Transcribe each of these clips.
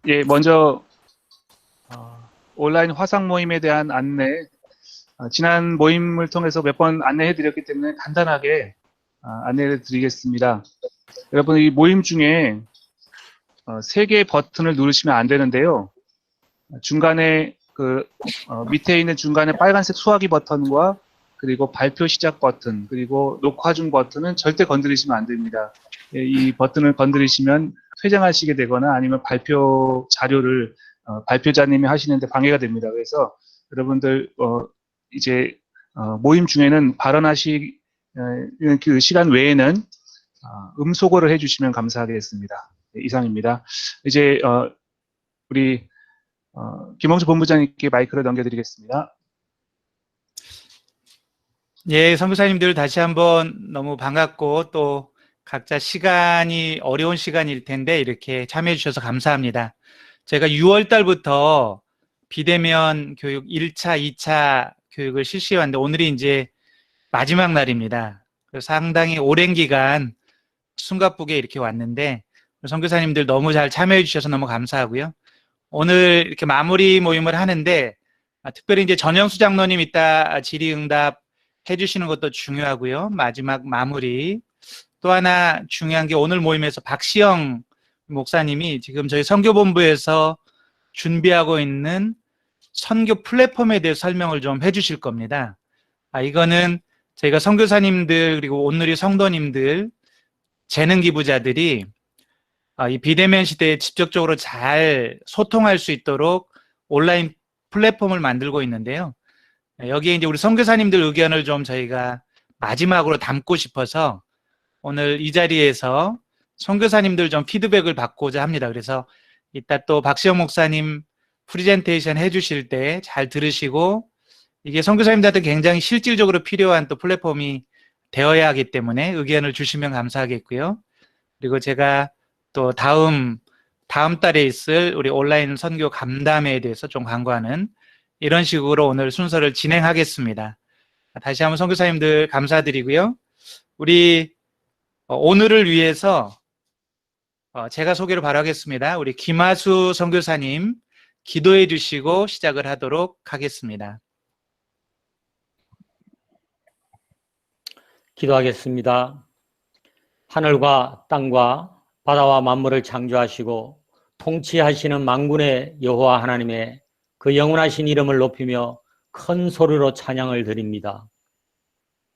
예, 먼저 온라인 화상 모임에 대한 안내, 지난 모임을 통해서 몇 번 안내해 드렸기 때문에 간단하게 안내를 드리겠습니다. 여러분, 이 모임 중에 세 개의 버튼을 누르시면 안 되는데요. 중간에 밑에 있는 중간에 빨간색 수화기 버튼과 그리고 발표 시작 버튼, 그리고 녹화 중 버튼은 절대 건드리시면 안 됩니다. 예, 이 버튼을 건드리시면 퇴장하시게 되거나 아니면 발표 자료를 발표자님이 하시는데 방해가 됩니다. 그래서 여러분들 이제 모임 중에는 발언하시는 그 시간 외에는 음소거를 해주시면 감사하겠습니다. 네, 이상입니다. 이제 우리 김홍수 본부장님께 마이크를 넘겨드리겠습니다. 예, 선교사님들 다시 한번 너무 반갑고 또 각자 시간이 어려운 시간일 텐데 이렇게 참여해 주셔서 감사합니다. 제가 6월 달부터 비대면 교육 1차, 2차 교육을 실시해 왔는데 오늘이 이제 마지막 날입니다. 그래서 상당히 오랜 기간 숨가쁘게 이렇게 왔는데 선교사님들 너무 잘 참여해 주셔서 너무 감사하고요. 오늘 이렇게 마무리 모임을 하는데 특별히 이제 전영수 장로님 이따 질의응답 해주시는 것도 중요하고요. 마지막 마무리. 또 하나 중요한 게 오늘 모임에서 박시영 목사님이 지금 저희 선교본부에서 준비하고 있는 선교 플랫폼에 대해 설명을 좀 해주실 겁니다. 이거는 저희가 선교사님들 그리고 오늘의 성도님들 재능 기부자들이 이 비대면 시대에 직접적으로 잘 소통할 수 있도록 온라인 플랫폼을 만들고 있는데요. 여기에 이제 우리 선교사님들 의견을 좀 저희가 마지막으로 담고 싶어서 오늘 이 자리에서 선교사님들 좀 피드백을 받고자 합니다. 그래서 이따 또 박시영 목사님 프리젠테이션 해주실 때 잘 들으시고 이게 선교사님들한테 굉장히 실질적으로 필요한 또 플랫폼이 되어야 하기 때문에 의견을 주시면 감사하겠고요. 그리고 제가 또 다음 달에 있을 우리 온라인 선교 간담회에 대해서 좀 광고하는 이런 식으로 오늘 순서를 진행하겠습니다. 다시 한번 선교사님들 감사드리고요. 우리 오늘을 위해서 제가 소개를 바로 하겠습니다. 우리 김하수 선교사님 기도해 주시고 시작을 하도록 하겠습니다. 기도하겠습니다. 하늘과 땅과 바다와 만물을 창조하시고 통치하시는 만군의 여호와 하나님의 그 영원하신 이름을 높이며 큰 소리로 찬양을 드립니다.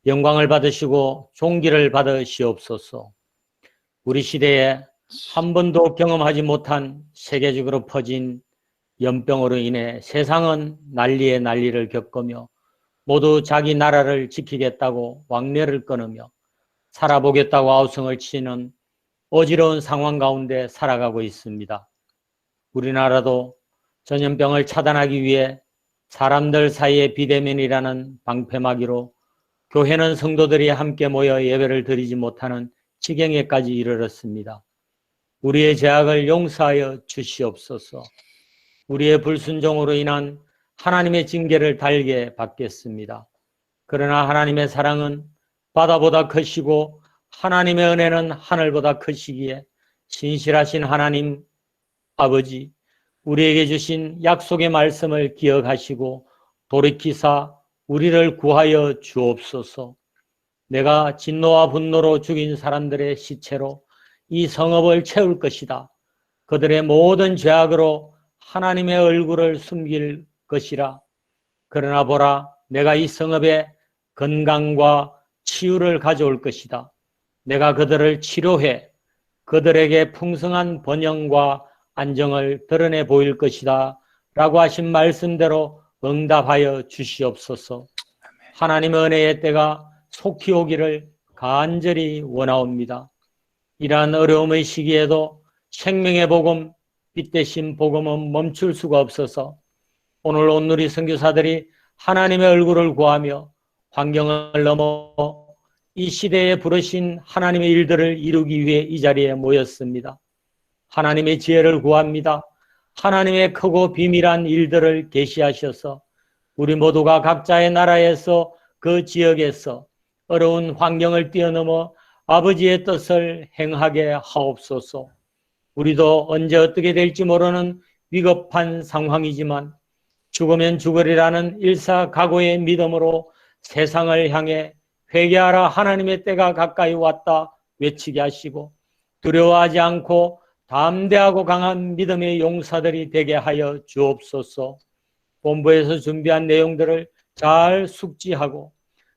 영광을 받으시고 존귀를 받으시옵소서. 우리 시대에 한 번도 경험하지 못한 세계적으로 퍼진 연병으로 인해 세상은 난리에 난리를 겪으며 모두 자기 나라를 지키겠다고 왕래를 끊으며 살아보겠다고 아우성을 치는 어지러운 상황 가운데 살아가고 있습니다. 우리나라도 전염병을 차단하기 위해 사람들 사이에 비대면이라는 방패막이로 교회는 성도들이 함께 모여 예배를 드리지 못하는 지경에까지 이르렀습니다. 우리의 죄악을 용서하여 주시옵소서. 우리의 불순종으로 인한 하나님의 징계를 달게 받겠습니다. 그러나 하나님의 사랑은 바다보다 크시고 하나님의 은혜는 하늘보다 크시기에 신실하신 하나님 아버지, 우리에게 주신 약속의 말씀을 기억하시고 돌이키사 우리를 구하여 주옵소서. 내가 진노와 분노로 죽인 사람들의 시체로 이 성읍을 채울 것이다. 그들의 모든 죄악으로 하나님의 얼굴을 숨길 것이라. 그러나 보라, 내가 이 성읍에 건강과 치유를 가져올 것이다. 내가 그들을 치료해 그들에게 풍성한 번영과 안정을 드러내 보일 것이다 라고 하신 말씀대로 응답하여 주시옵소서. 하나님의 은혜의 때가 속히 오기를 간절히 원하옵니다. 이러한 어려움의 시기에도 생명의 복음, 빛 대신 복음은 멈출 수가 없어서 오늘 온누리 선교사들이 하나님의 얼굴을 구하며 환경을 넘어 이 시대에 부르신 하나님의 일들을 이루기 위해 이 자리에 모였습니다. 하나님의 지혜를 구합니다. 하나님의 크고 비밀한 일들을 계시하셔서 우리 모두가 각자의 나라에서 그 지역에서 어려운 환경을 뛰어넘어 아버지의 뜻을 행하게 하옵소서. 우리도 언제 어떻게 될지 모르는 위급한 상황이지만 죽으면 죽으리라는 일사각오의 믿음으로 세상을 향해 회개하라 하나님의 때가 가까이 왔다 외치게 하시고 두려워하지 않고 담대하고 강한 믿음의 용사들이 되게 하여 주옵소서. 본부에서 준비한 내용들을 잘 숙지하고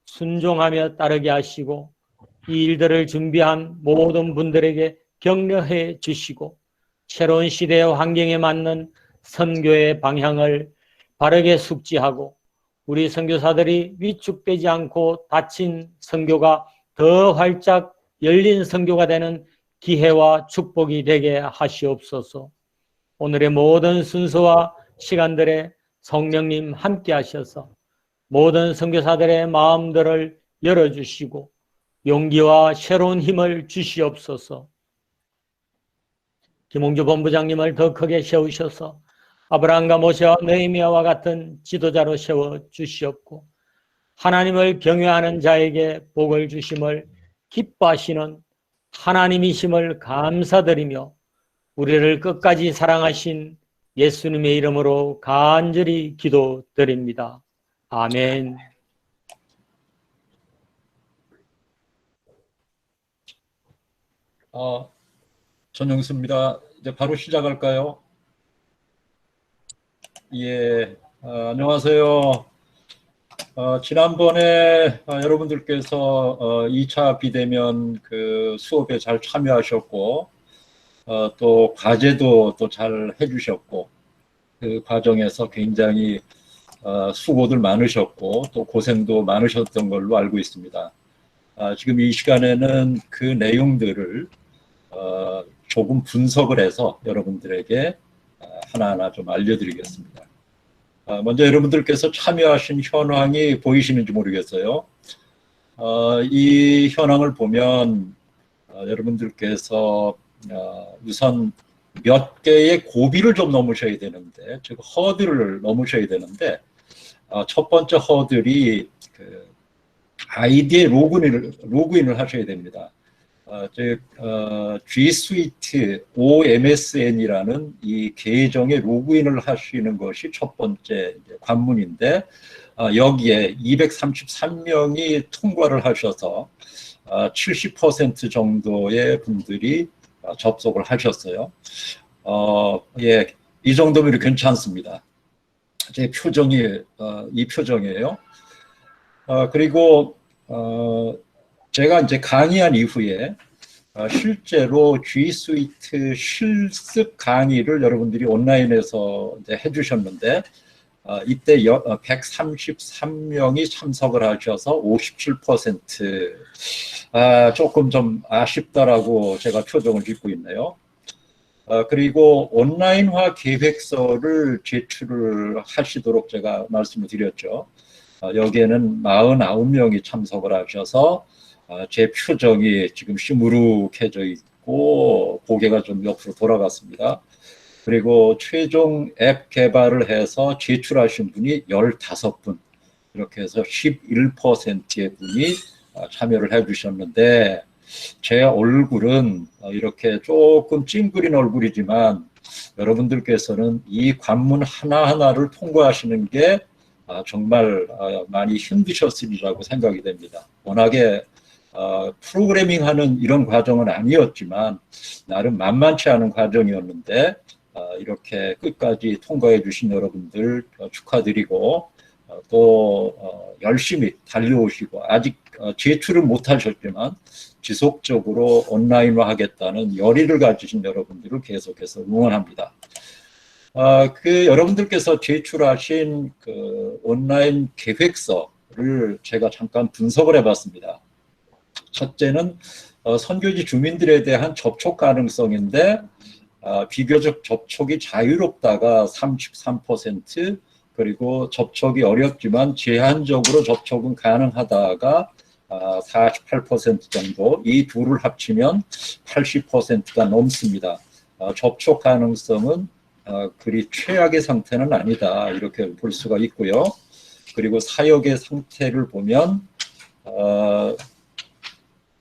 순종하며 따르게 하시고 이 일들을 준비한 모든 분들에게 격려해 주시고 새로운 시대의 환경에 맞는 선교의 방향을 바르게 숙지하고 우리 선교사들이 위축되지 않고 닫힌 선교가 더 활짝 열린 선교가 되는 기회와 축복이 되게 하시옵소서. 오늘의 모든 순서와 시간들에 성령님 함께 하셔서 모든 선교사들의 마음들을 열어주시고 용기와 새로운 힘을 주시옵소서. 김홍주 본부장님을 더 크게 세우셔서 아브라함과 모세와 느헤미야와 같은 지도자로 세워 주시옵고 하나님을 경외하는 자에게 복을 주심을 기뻐하시는 하나님이심을 감사드리며 우리를 끝까지 사랑하신 예수님의 이름으로 간절히 기도드립니다. 아멘. 전영수입니다. 이제 바로 시작할까요? 예, 안녕하세요. 지난번에 여러분들께서 2차 비대면 그 수업에 잘 참여하셨고 또 과제도 또 잘 해주셨고 그 과정에서 굉장히 수고들 많으셨고 또 고생도 많으셨던 걸로 알고 있습니다. 지금 이 시간에는 그 내용들을 조금 분석을 해서 여러분들에게 하나하나 좀 알려드리겠습니다. 먼저 여러분들께서 참여하신 현황이 보이시는지 모르겠어요. 이 현황을 보면 여러분들께서 우선 몇 개의 고비를 좀 넘으셔야 되는데, 즉 허들을 넘으셔야 되는데, 첫 번째 허들이 그 아이디에 로그인을 하셔야 됩니다. 즉 G Suite OMSN이라는 이 계정에 로그인을 하시는 것이 첫 번째 관문인데 여기에 233명이 통과를 하셔서 70% 정도의 분들이 접속을 하셨어요. 예, 이 정도면 괜찮습니다. 제 표정이 이 표정이에요. 그리고 제가 이제 강의한 이후에 실제로 G Suite 실습 강의를 여러분들이 온라인에서 이제 해주셨는데 이때 133명이 참석을 하셔서 57% 조금 좀 아쉽다라고 제가 표정을 짓고 있네요. 그리고 온라인화 계획서를 제출을 하시도록 제가 말씀을 드렸죠. 여기에는 49명이 참석을 하셔서 제 표정이 지금 시무룩해져 있고 고개가 좀 옆으로 돌아갔습니다. 그리고 최종 앱 개발을 해서 제출하신 분이 15분, 이렇게 해서 11%의 분이 참여를 해주셨는데 제 얼굴은 이렇게 조금 찡그린 얼굴이지만 여러분들께서는 이 관문 하나하나를 통과하시는 게 정말 많이 힘드셨으리라고 생각이 됩니다. 워낙에 프로그래밍하는 이런 과정은 아니었지만 나름 만만치 않은 과정이었는데 이렇게 끝까지 통과해 주신 여러분들 축하드리고 또 열심히 달려오시고 아직 제출을 못하셨지만 지속적으로 온라인화 하겠다는 열의를 가지신 여러분들을 계속해서 응원합니다. 그 여러분들께서 제출하신 그 온라인 계획서를 제가 잠깐 분석을 해봤습니다. 첫째는 선교지 주민들에 대한 접촉 가능성인데 비교적 접촉이 자유롭다가 33%, 그리고 접촉이 어렵지만 제한적으로 접촉은 가능하다가 48% 정도, 이 둘을 합치면 80%가 넘습니다. 접촉 가능성은 그리 최악의 상태는 아니다, 이렇게 볼 수가 있고요. 그리고 사역의 상태를 보면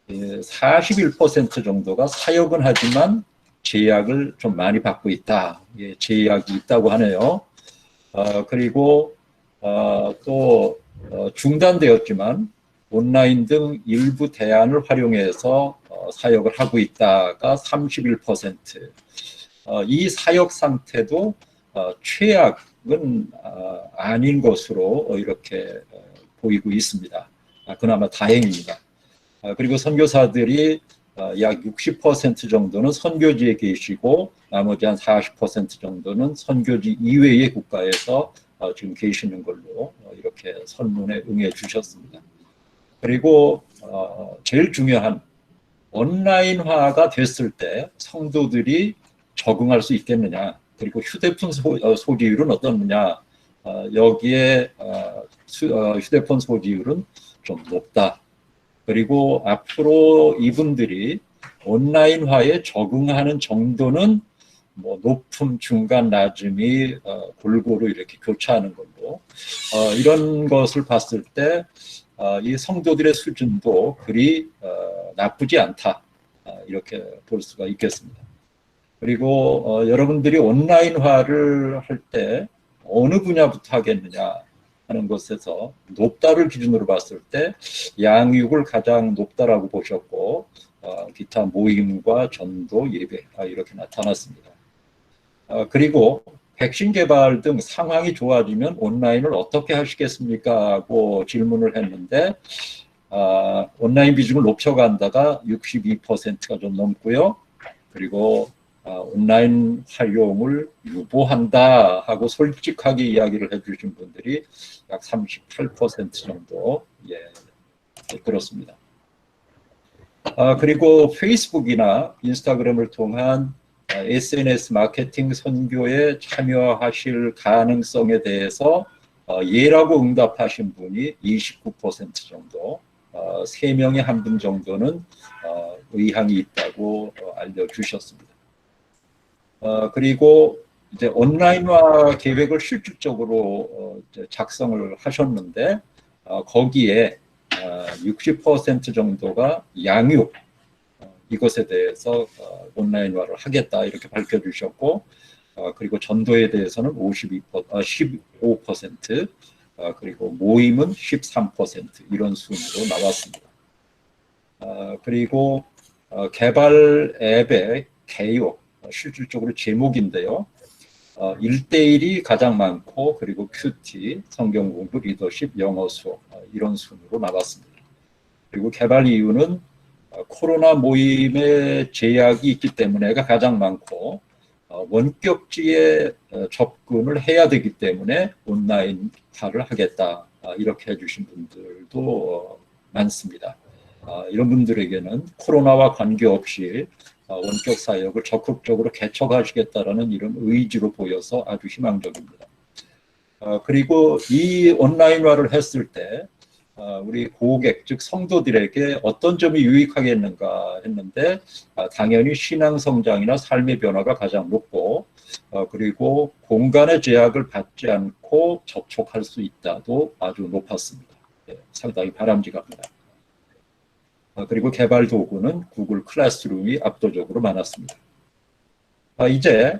41% 정도가 사역은 하지만 제약을 좀 많이 받고 있다. 예, 제약이 있다고 하네요. 그리고 또 중단되었지만 온라인 등 일부 대안을 활용해서 사역을 하고 있다가 31%. 이 사역 상태도 최악은 아닌 것으로 이렇게 보이고 있습니다. 그나마 다행입니다. 그리고 선교사들이 약 60% 정도는 선교지에 계시고 나머지 한 40% 정도는 선교지 이외의 국가에서 지금 계시는 걸로 이렇게 설문에 응해 주셨습니다. 그리고 제일 중요한 온라인화가 됐을 때 성도들이 적응할 수 있겠느냐, 그리고 휴대폰 소지율은 어떻느냐, 여기에 휴대폰 소지율은 좀 높다. 그리고 앞으로 이분들이 온라인화에 적응하는 정도는 뭐 높음, 중간, 낮음이 골고루 이렇게 교차하는 걸로 이런 것을 봤을 때 이 성도들의 수준도 그리 나쁘지 않다, 이렇게 볼 수가 있겠습니다. 그리고 여러분들이 온라인화를 할 때 어느 분야부터 하겠느냐 하는 것에서 높다를 기준으로 봤을 때 양육을 가장 높다라고 보셨고 기타 모임과 전도, 예배 이렇게 나타났습니다. 그리고 백신 개발 등 상황이 좋아지면 온라인을 어떻게 하시겠습니까? 하고 질문을 했는데 온라인 비중을 높여간다가 62%가 좀 넘고요. 그리고 온라인 활용을 유보한다 하고 솔직하게 이야기를 해주신 분들이 약 38% 정도 그렇습니다. 그리고 페이스북이나 인스타그램을 통한 SNS 마케팅 선교에 참여하실 가능성에 대해서 예라고 응답하신 분이 29% 정도, 3명에 1분 정도는 의향이 있다고 알려주셨습니다. 그리고 이제 온라인화 계획을 실질적으로 작성을 하셨는데 거기에 60% 정도가 양육, 이것에 대해서 온라인화를 하겠다 이렇게 밝혀주셨고, 그리고 전도에 대해서는 15%, 그리고 모임은 13% 이런 순으로 나왔습니다. 그리고 개발 앱의 개요, 실질적으로 제목인데요. 1대1이 가장 많고, 그리고 큐티, 성경 공부, 리더십, 영어 수업 이런 순으로 나왔습니다. 그리고 개발 이유는 코로나 모임에 제약이 있기 때문에가 가장 많고, 원격지에 접근을 해야 되기 때문에 온라인화를 하겠다 이렇게 해주신 분들도 많습니다. 이런 분들에게는 코로나와 관계없이 원격 사역을 적극적으로 개척하시겠다라는 이런 의지로 보여서 아주 희망적입니다. 그리고 이 온라인화를 했을 때 우리 고객, 즉 성도들에게 어떤 점이 유익하겠는가 했는데 당연히 신앙 성장이나 삶의 변화가 가장 높고, 그리고 공간의 제약을 받지 않고 접촉할 수 있다도 아주 높았습니다. 상당히 바람직합니다. 그리고 개발 도구는 구글 클래스룸이 압도적으로 많았습니다. 이제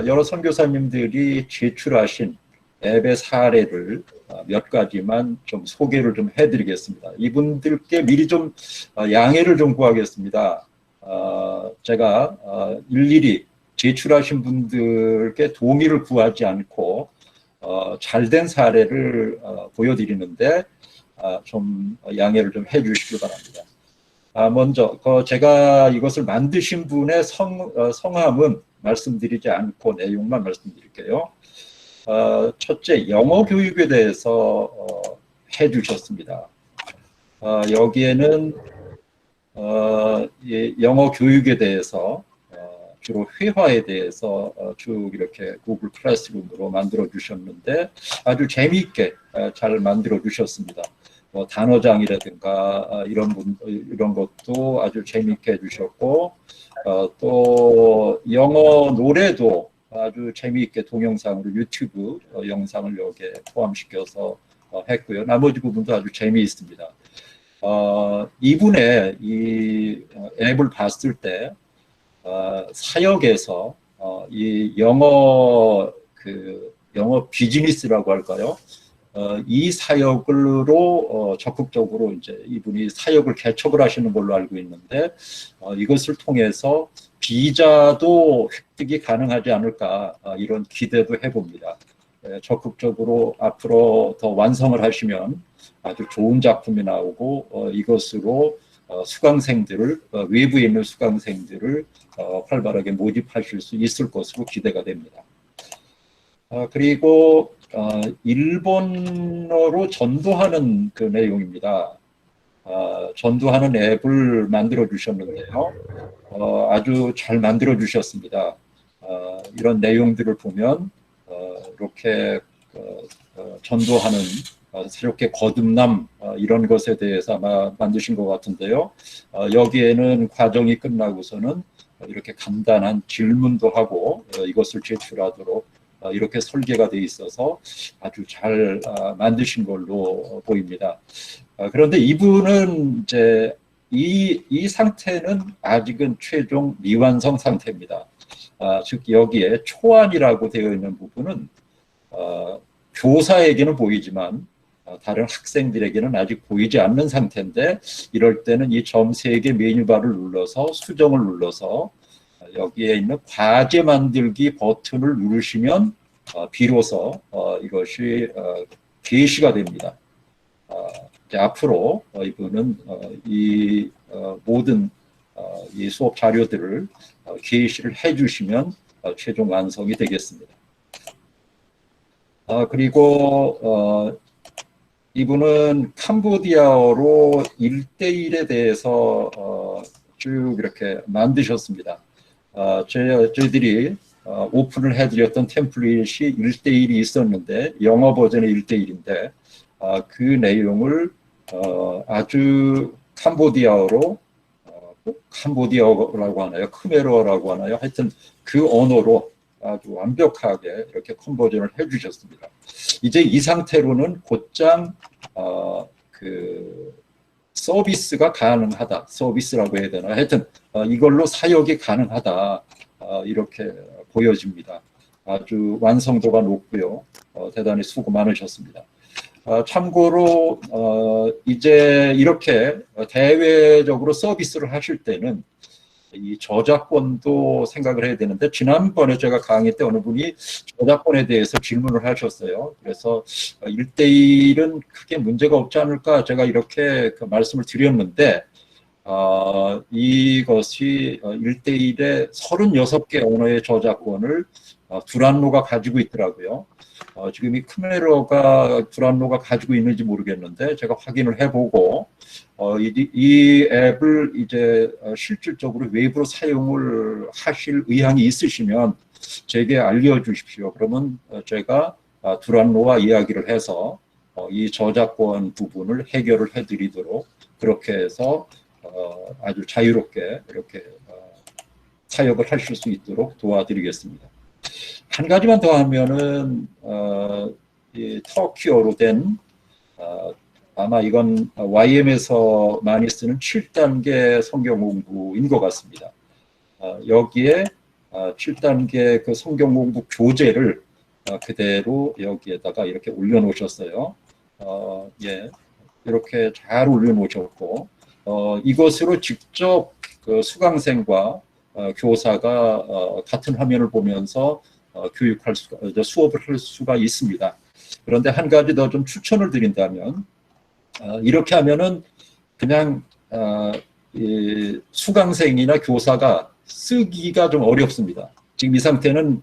여러 선교사님들이 제출하신 앱의 사례를 몇 가지만 좀 소개를 좀 해드리겠습니다. 이분들께 미리 좀 양해를 좀 구하겠습니다. 제가 일일이 제출하신 분들께 동의를 구하지 않고 잘된 사례를 보여드리는데 좀 양해를 좀 해주시기 바랍니다. 먼저 제가 이것을 만드신 분의 성함은 말씀드리지 않고 내용만 말씀드릴게요. 첫째, 영어 교육에 대해서 해주셨습니다. 여기에는 영어 교육에 대해서 주로 회화에 대해서 쭉 이렇게 구글 클래스룸으로 만들어 주셨는데 아주 재미있게 잘 만들어 주셨습니다. 뭐 단어장이라든가 이런 것도 아주 재미있게 해주셨고, 또 영어 노래도 아주 재미있게 동영상으로 유튜브 영상을 여기에 포함시켜서 했고요. 나머지 부분도 아주 재미있습니다. 이분의 이 앱을 봤을 때 사역에서 이 영어 비즈니스라고 할까요? 이 사역으로 적극적으로 이제 이분이 사역을 개척을 하시는 걸로 알고 있는데 이것을 통해서 비자도 획득이 가능하지 않을까 이런 기대도 해봅니다. 적극적으로 앞으로 더 완성을 하시면 아주 좋은 작품이 나오고 이것으로 수강생들을 외부에 있는 수강생들을 활발하게 모집하실 수 있을 것으로 기대가 됩니다. 그리고 일본어로 전도하는 그 내용입니다. 전도하는 앱을 만들어 주셨는데요. 아주 잘 만들어 주셨습니다. 이런 내용들을 보면 이렇게 전도하는 새롭게 거듭남 이런 것에 대해서 아마 만드신 것 같은데요. 여기에는 과정이 끝나고서는 이렇게 간단한 질문도 하고 이것을 제출하도록 이렇게 설계가 돼 있어서 아주 잘 만드신 걸로 보입니다. 그런데 이분은 이제 이 상태는 아직은 최종 미완성 상태입니다. 즉 여기에 초안이라고 되어 있는 부분은 교사에게는 보이지만 다른 학생들에게는 아직 보이지 않는 상태인데 이럴 때는 이 점 3개 메뉴바를 눌러서 수정을 눌러서 여기에 있는 과제 만들기 버튼을 누르시면 비로소 이것이 게시가 됩니다. 이제 앞으로 이분은 이 모든 이 수업 자료들을 게시를 해주시면 최종 완성이 되겠습니다. 그리고 이분은 캄보디아어로 1대1에 대해서 쭉 이렇게 만드셨습니다. 저희들이 오픈을 해드렸던 템플릿이 1대1이 있었는데 영어 버전의 1대1인데 그 내용을 아주 캄보디아어로 캄보디아어라고 하나요? 크메르어라고 하나요? 하여튼 그 언어로 아주 완벽하게 이렇게 컨버전을 해주셨습니다. 이제 이 상태로는 곧장 그 서비스가 가능하다. 서비스라고 해야 되나? 하여튼 이걸로 사역이 가능하다. 이렇게 보여집니다. 아주 완성도가 높고요. 대단히 수고 많으셨습니다. 참고로 이제 이렇게 대외적으로 서비스를 하실 때는 이 저작권도 생각을 해야 되는데 지난번에 제가 강의 때 어느 분이 저작권에 대해서 질문을 하셨어요. 그래서 1대1은 크게 문제가 없지 않을까 제가 이렇게 그 말씀을 드렸는데 이것이 1대1에 36개 언어의 저작권을 두란노가 가지고 있더라고요. 지금 이 크메르어가 두란노가 가지고 있는지 모르겠는데 제가 확인을 해보고 이 앱을 이제 실질적으로 외부로 사용을 하실 의향이 있으시면 제게 알려주십시오. 그러면 제가 두란노와 이야기를 해서 이 저작권 부분을 해결을 해드리도록 그렇게 해서 아주 자유롭게 이렇게 사역을 하실 수 있도록 도와드리겠습니다. 한 가지만 더 하면은 이 터키어로 된 아마 이건 YM에서 많이 쓰는 7단계 성경 공부인 것 같습니다. 여기에 7단계 그 성경 공부 교재를 그대로 여기에다가 이렇게 올려놓으셨어요. 예, 이렇게 잘 올려놓으셨고 이것으로 직접 그 수강생과 교사가 같은 화면을 보면서 교육할 수가, 수업을 할 수가 있습니다. 그런데 한 가지 더 좀 추천을 드린다면 이렇게 하면은 그냥 이 수강생이나 교사가 쓰기가 좀 어렵습니다. 지금 이 상태는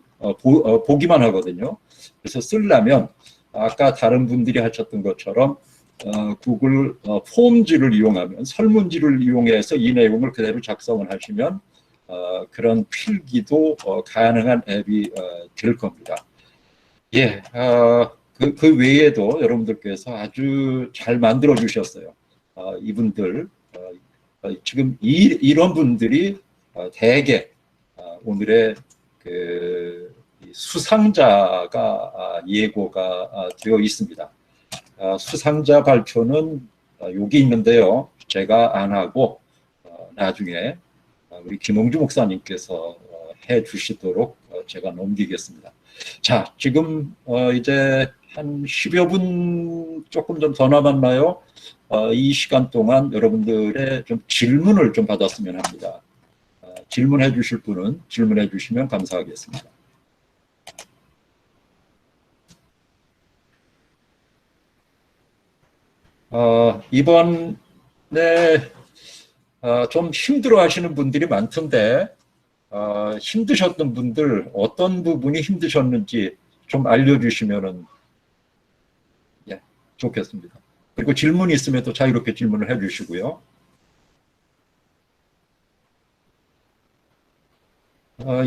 보기만 하거든요. 그래서 쓰려면 아까 다른 분들이 하셨던 것처럼 구글 폼즈를 이용하면 설문지를 이용해서 이 내용을 그대로 작성을 하시면 그런 필기도 가능한 앱이 될 겁니다. 예, 그 외에도 여러분들께서 아주 잘 만들어 주셨어요. 이분들 지금 이런 분들이 대개 오늘의 그 수상자가 예고가 되어 있습니다. 수상자 발표는 여기 있는데요. 제가 안 하고 나중에 우리 김홍주 목사님께서 해 주시도록 제가 넘기겠습니다. 자, 지금 이제 한 10여 분 조금 좀 더 남았나요? 이 시간 동안 여러분들의 좀 질문을 좀 받았으면 합니다. 질문해 주실 분은 질문해 주시면 감사하겠습니다. 이번에 좀 힘들어 하시는 분들이 많던데, 힘드셨던 분들 어떤 부분이 힘드셨는지 좀 알려주시면 예, 좋겠습니다. 그리고 질문이 있으면 또 자유롭게 질문을 해주시고요.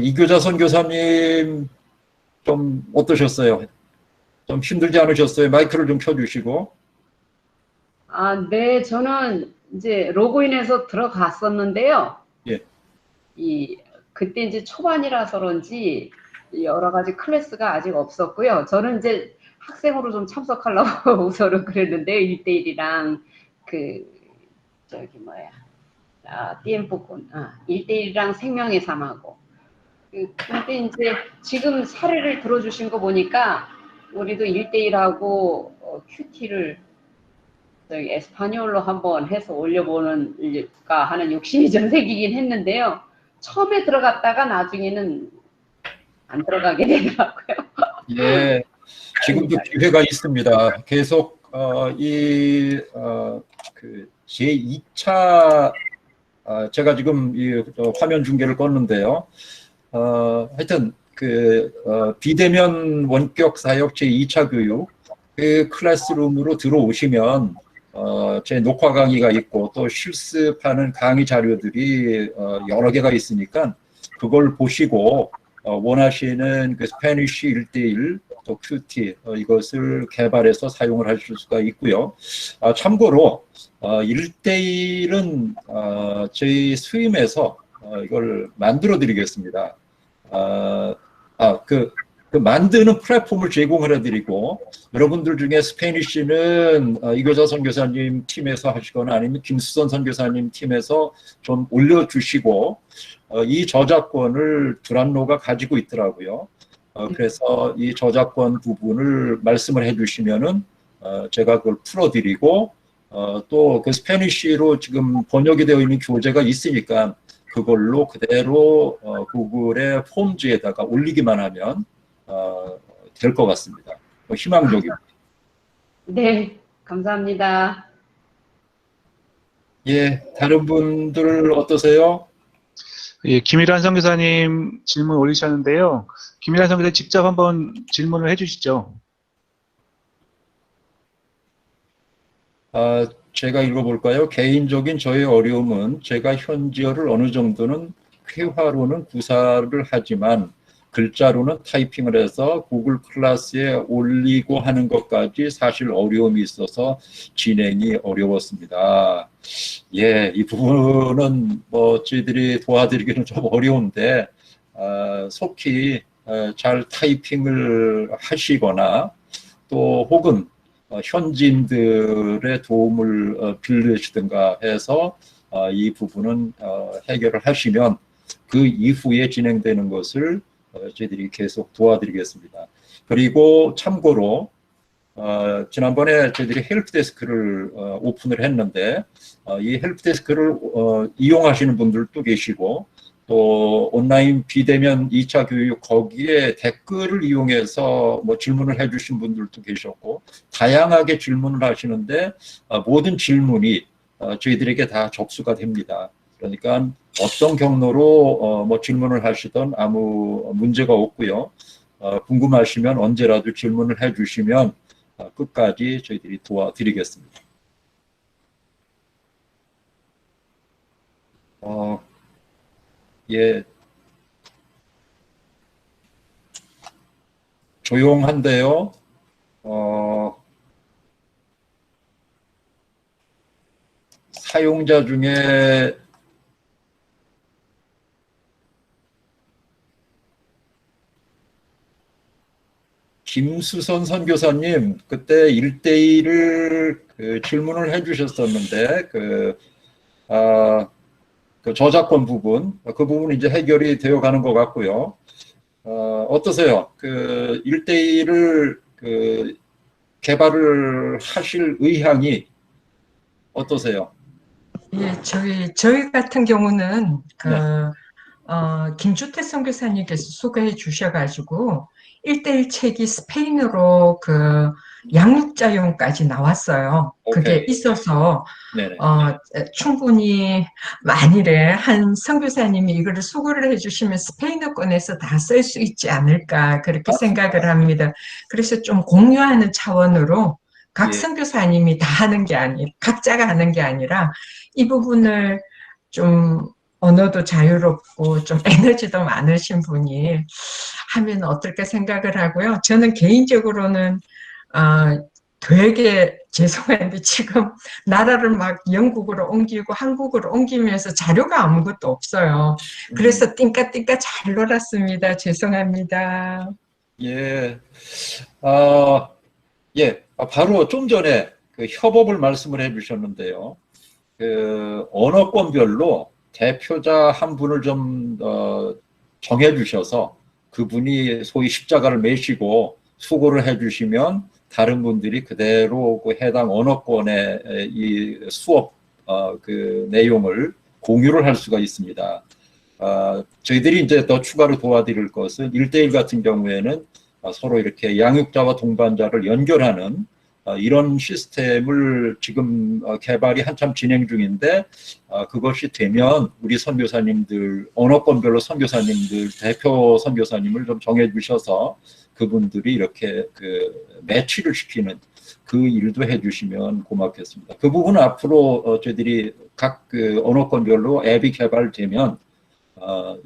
이교자 선교사님 좀 어떠셨어요? 좀 힘들지 않으셨어요? 마이크를 좀 켜주시고. 네, 저는 이제 로그인해서 들어갔었는데요. 예. 그때 이제 초반이라서 그런지 여러 가지 클래스가 아직 없었고요. 저는 이제 학생으로 좀 참석하려고 우선은 그랬는데요. 1대1이랑 띠엠포콘, 1대1이랑 생명의 삶하고. 근데 이제 지금 사례를 들어주신 거 보니까 우리도 1대1하고 큐티를 저기 에스파뇰로 한번 해서 올려보는가 하는 욕심이 좀 생기긴 했는데요. 처음에 들어갔다가 나중에는 안 들어가게 되더라고요. 예, 지금도 기회가 있습니다. 계속 제2차 제가 지금 이 화면 중계를 껐는데요. 하여튼 비대면 원격 사역 제2차 교육 그 클래스룸으로 들어오시면 제 녹화 강의가 있고 또 실습하는 강의 자료들이 여러 개가 있으니까 그걸 보시고 원하시는 그 스페니쉬 1대1 또 큐티 이것을 개발해서 사용을 하실 수가 있고요. 참고로 1대1은 저희 수임에서 이걸 만들어 드리겠습니다. 그 만드는 플랫폼을 제공을 해드리고 여러분들 중에 스페니쉬는 이교자 선교사님 팀에서 하시거나 아니면 김수선 선교사님 팀에서 좀 올려주시고 이 저작권을 두란노가 가지고 있더라고요. 그래서 이 저작권 부분을 말씀을 해주시면은 제가 그걸 풀어드리고 또 그 스페니쉬로 지금 번역이 되어 있는 교재가 있으니까 그걸로 그대로 구글의 폼즈에다가 올리기만 하면 될 것 같습니다. 희망적입니다. 네, 감사합니다. 예, 다른 분들 어떠세요? 예, 김일환 선교사님 질문 올리셨는데요. 김일환 선교사님 직접 한번 질문을 해주시죠. 제가 읽어볼까요? 개인적인 저의 어려움은 제가 현지어를 어느 정도는 회화로는 구사를 하지만 글자로는 타이핑을 해서 구글 클래스에 올리고 하는 것까지 사실 어려움이 있어서 진행이 어려웠습니다. 예, 이 부분은 뭐 저희들이 도와드리기는 좀 어려운데 속히 잘 타이핑을 하시거나 또 혹은 현지인들의 도움을 빌리시든가 해서 이 부분은 해결을 하시면 그 이후에 진행되는 것을 저희들이 계속 도와드리겠습니다. 그리고 참고로 지난번에 저희들이 헬프데스크를 오픈을 했는데 이 헬프데스크를 이용하시는 분들도 계시고 또 온라인 비대면 2차 교육 거기에 댓글을 이용해서 뭐 질문을 해주신 분들도 계셨고 다양하게 질문을 하시는데 모든 질문이 저희들에게 다 접수가 됩니다. 그러니까 어떤 경로로 뭐 질문을 하시던 아무 문제가 없고요. 궁금하시면 언제라도 질문을 해주시면 끝까지 저희들이 도와드리겠습니다. 예, 조용한데요. 사용자 중에 김수선 선교사님 그때 1대1을 질문을 해주셨었는데 그 저작권 부분, 그 부분은 이제 해결이 되어 가는 것 같고요. 어떠세요? 그 1대1을 그 개발을 하실 의향이 어떠세요? 예, 저희 같은 경우는 네. 김주태 선교사님께서 소개해 주셔가지고 1대1 책이 스페인어로 그 양육자용까지 나왔어요. 그게 오케이. 있어서 네네. 충분히 만일에 한 선교사님이 이거를 수고를 해주시면 스페인어권에서 다 쓸 수 있지 않을까 그렇게 생각을 합니다. 그래서 좀 공유하는 차원으로 각 예. 선교사님이 다 하는 게 각자가 하는 게 아니라 이 부분을 좀 언어도 자유롭고 좀 에너지도 많으신 분이 하면 어떨까 생각을 하고요. 저는 개인적으로는 되게 죄송한데 지금 나라를 막 영국으로 옮기고 한국으로 옮기면서 자료가 아무것도 없어요. 그래서 띵까띵까 잘 놀았습니다. 죄송합니다. 예. 예. 바로 좀 전에 그 협업을 말씀을 해주셨는데요. 그 언어권별로 대표자 한 분을 좀 정해주셔서 그분이 소위 십자가를 메시고 수고를 해주시면 다른 분들이 그대로 그 해당 언어권의 이 수업 그 내용을 공유를 할 수가 있습니다. 저희들이 이제 더 추가로 도와드릴 것은 1대1 같은 경우에는 서로 이렇게 양육자와 동반자를 연결하는 이런 시스템을 지금 개발이 한참 진행 중인데 그것이 되면 우리 선교사님들 언어권별로 선교사님들 대표 선교사님을 좀 정해 주셔서 그분들이 이렇게 그 매치를 시키는 그 일도 해주시면 고맙겠습니다. 그 부분은 앞으로 저희들이 각 그 언어권별로 앱이 개발되면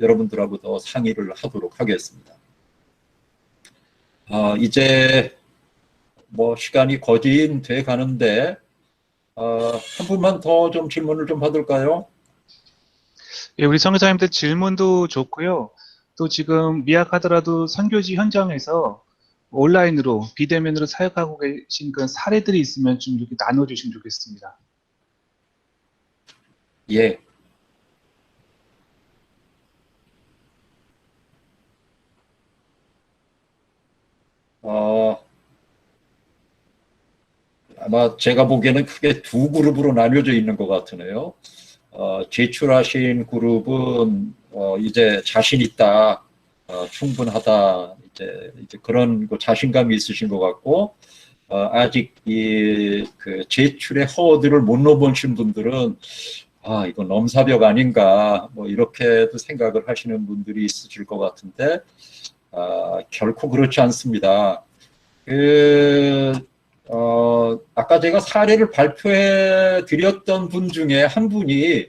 여러분들하고 더 상의를 하도록 하겠습니다. 이제 뭐 시간이 거진 돼 가는데 한 분만 더 좀 질문을 좀 받을까요? 예, 우리 선교사님들 질문도 좋고요. 또 지금 미약하더라도 선교지 현장에서 온라인으로 비대면으로 사역하고 계신 그런 사례들이 있으면 좀 이렇게 나눠주시면 좋겠습니다. 예. 아마 제가 보기에는 크게 두 그룹으로 나뉘어져 있는 것 같으네요. 제출하신 그룹은 이제 자신 있다, 충분하다, 이제 그런 그 자신감이 있으신 것 같고, 아직 그 제출의 허들을 못 넘으신 분들은 이건 넘사벽 아닌가, 뭐 이렇게도 생각을 하시는 분들이 있으실 것 같은데, 결코 그렇지 않습니다. 아까 제가 사례를 발표해 드렸던 분 중에 한 분이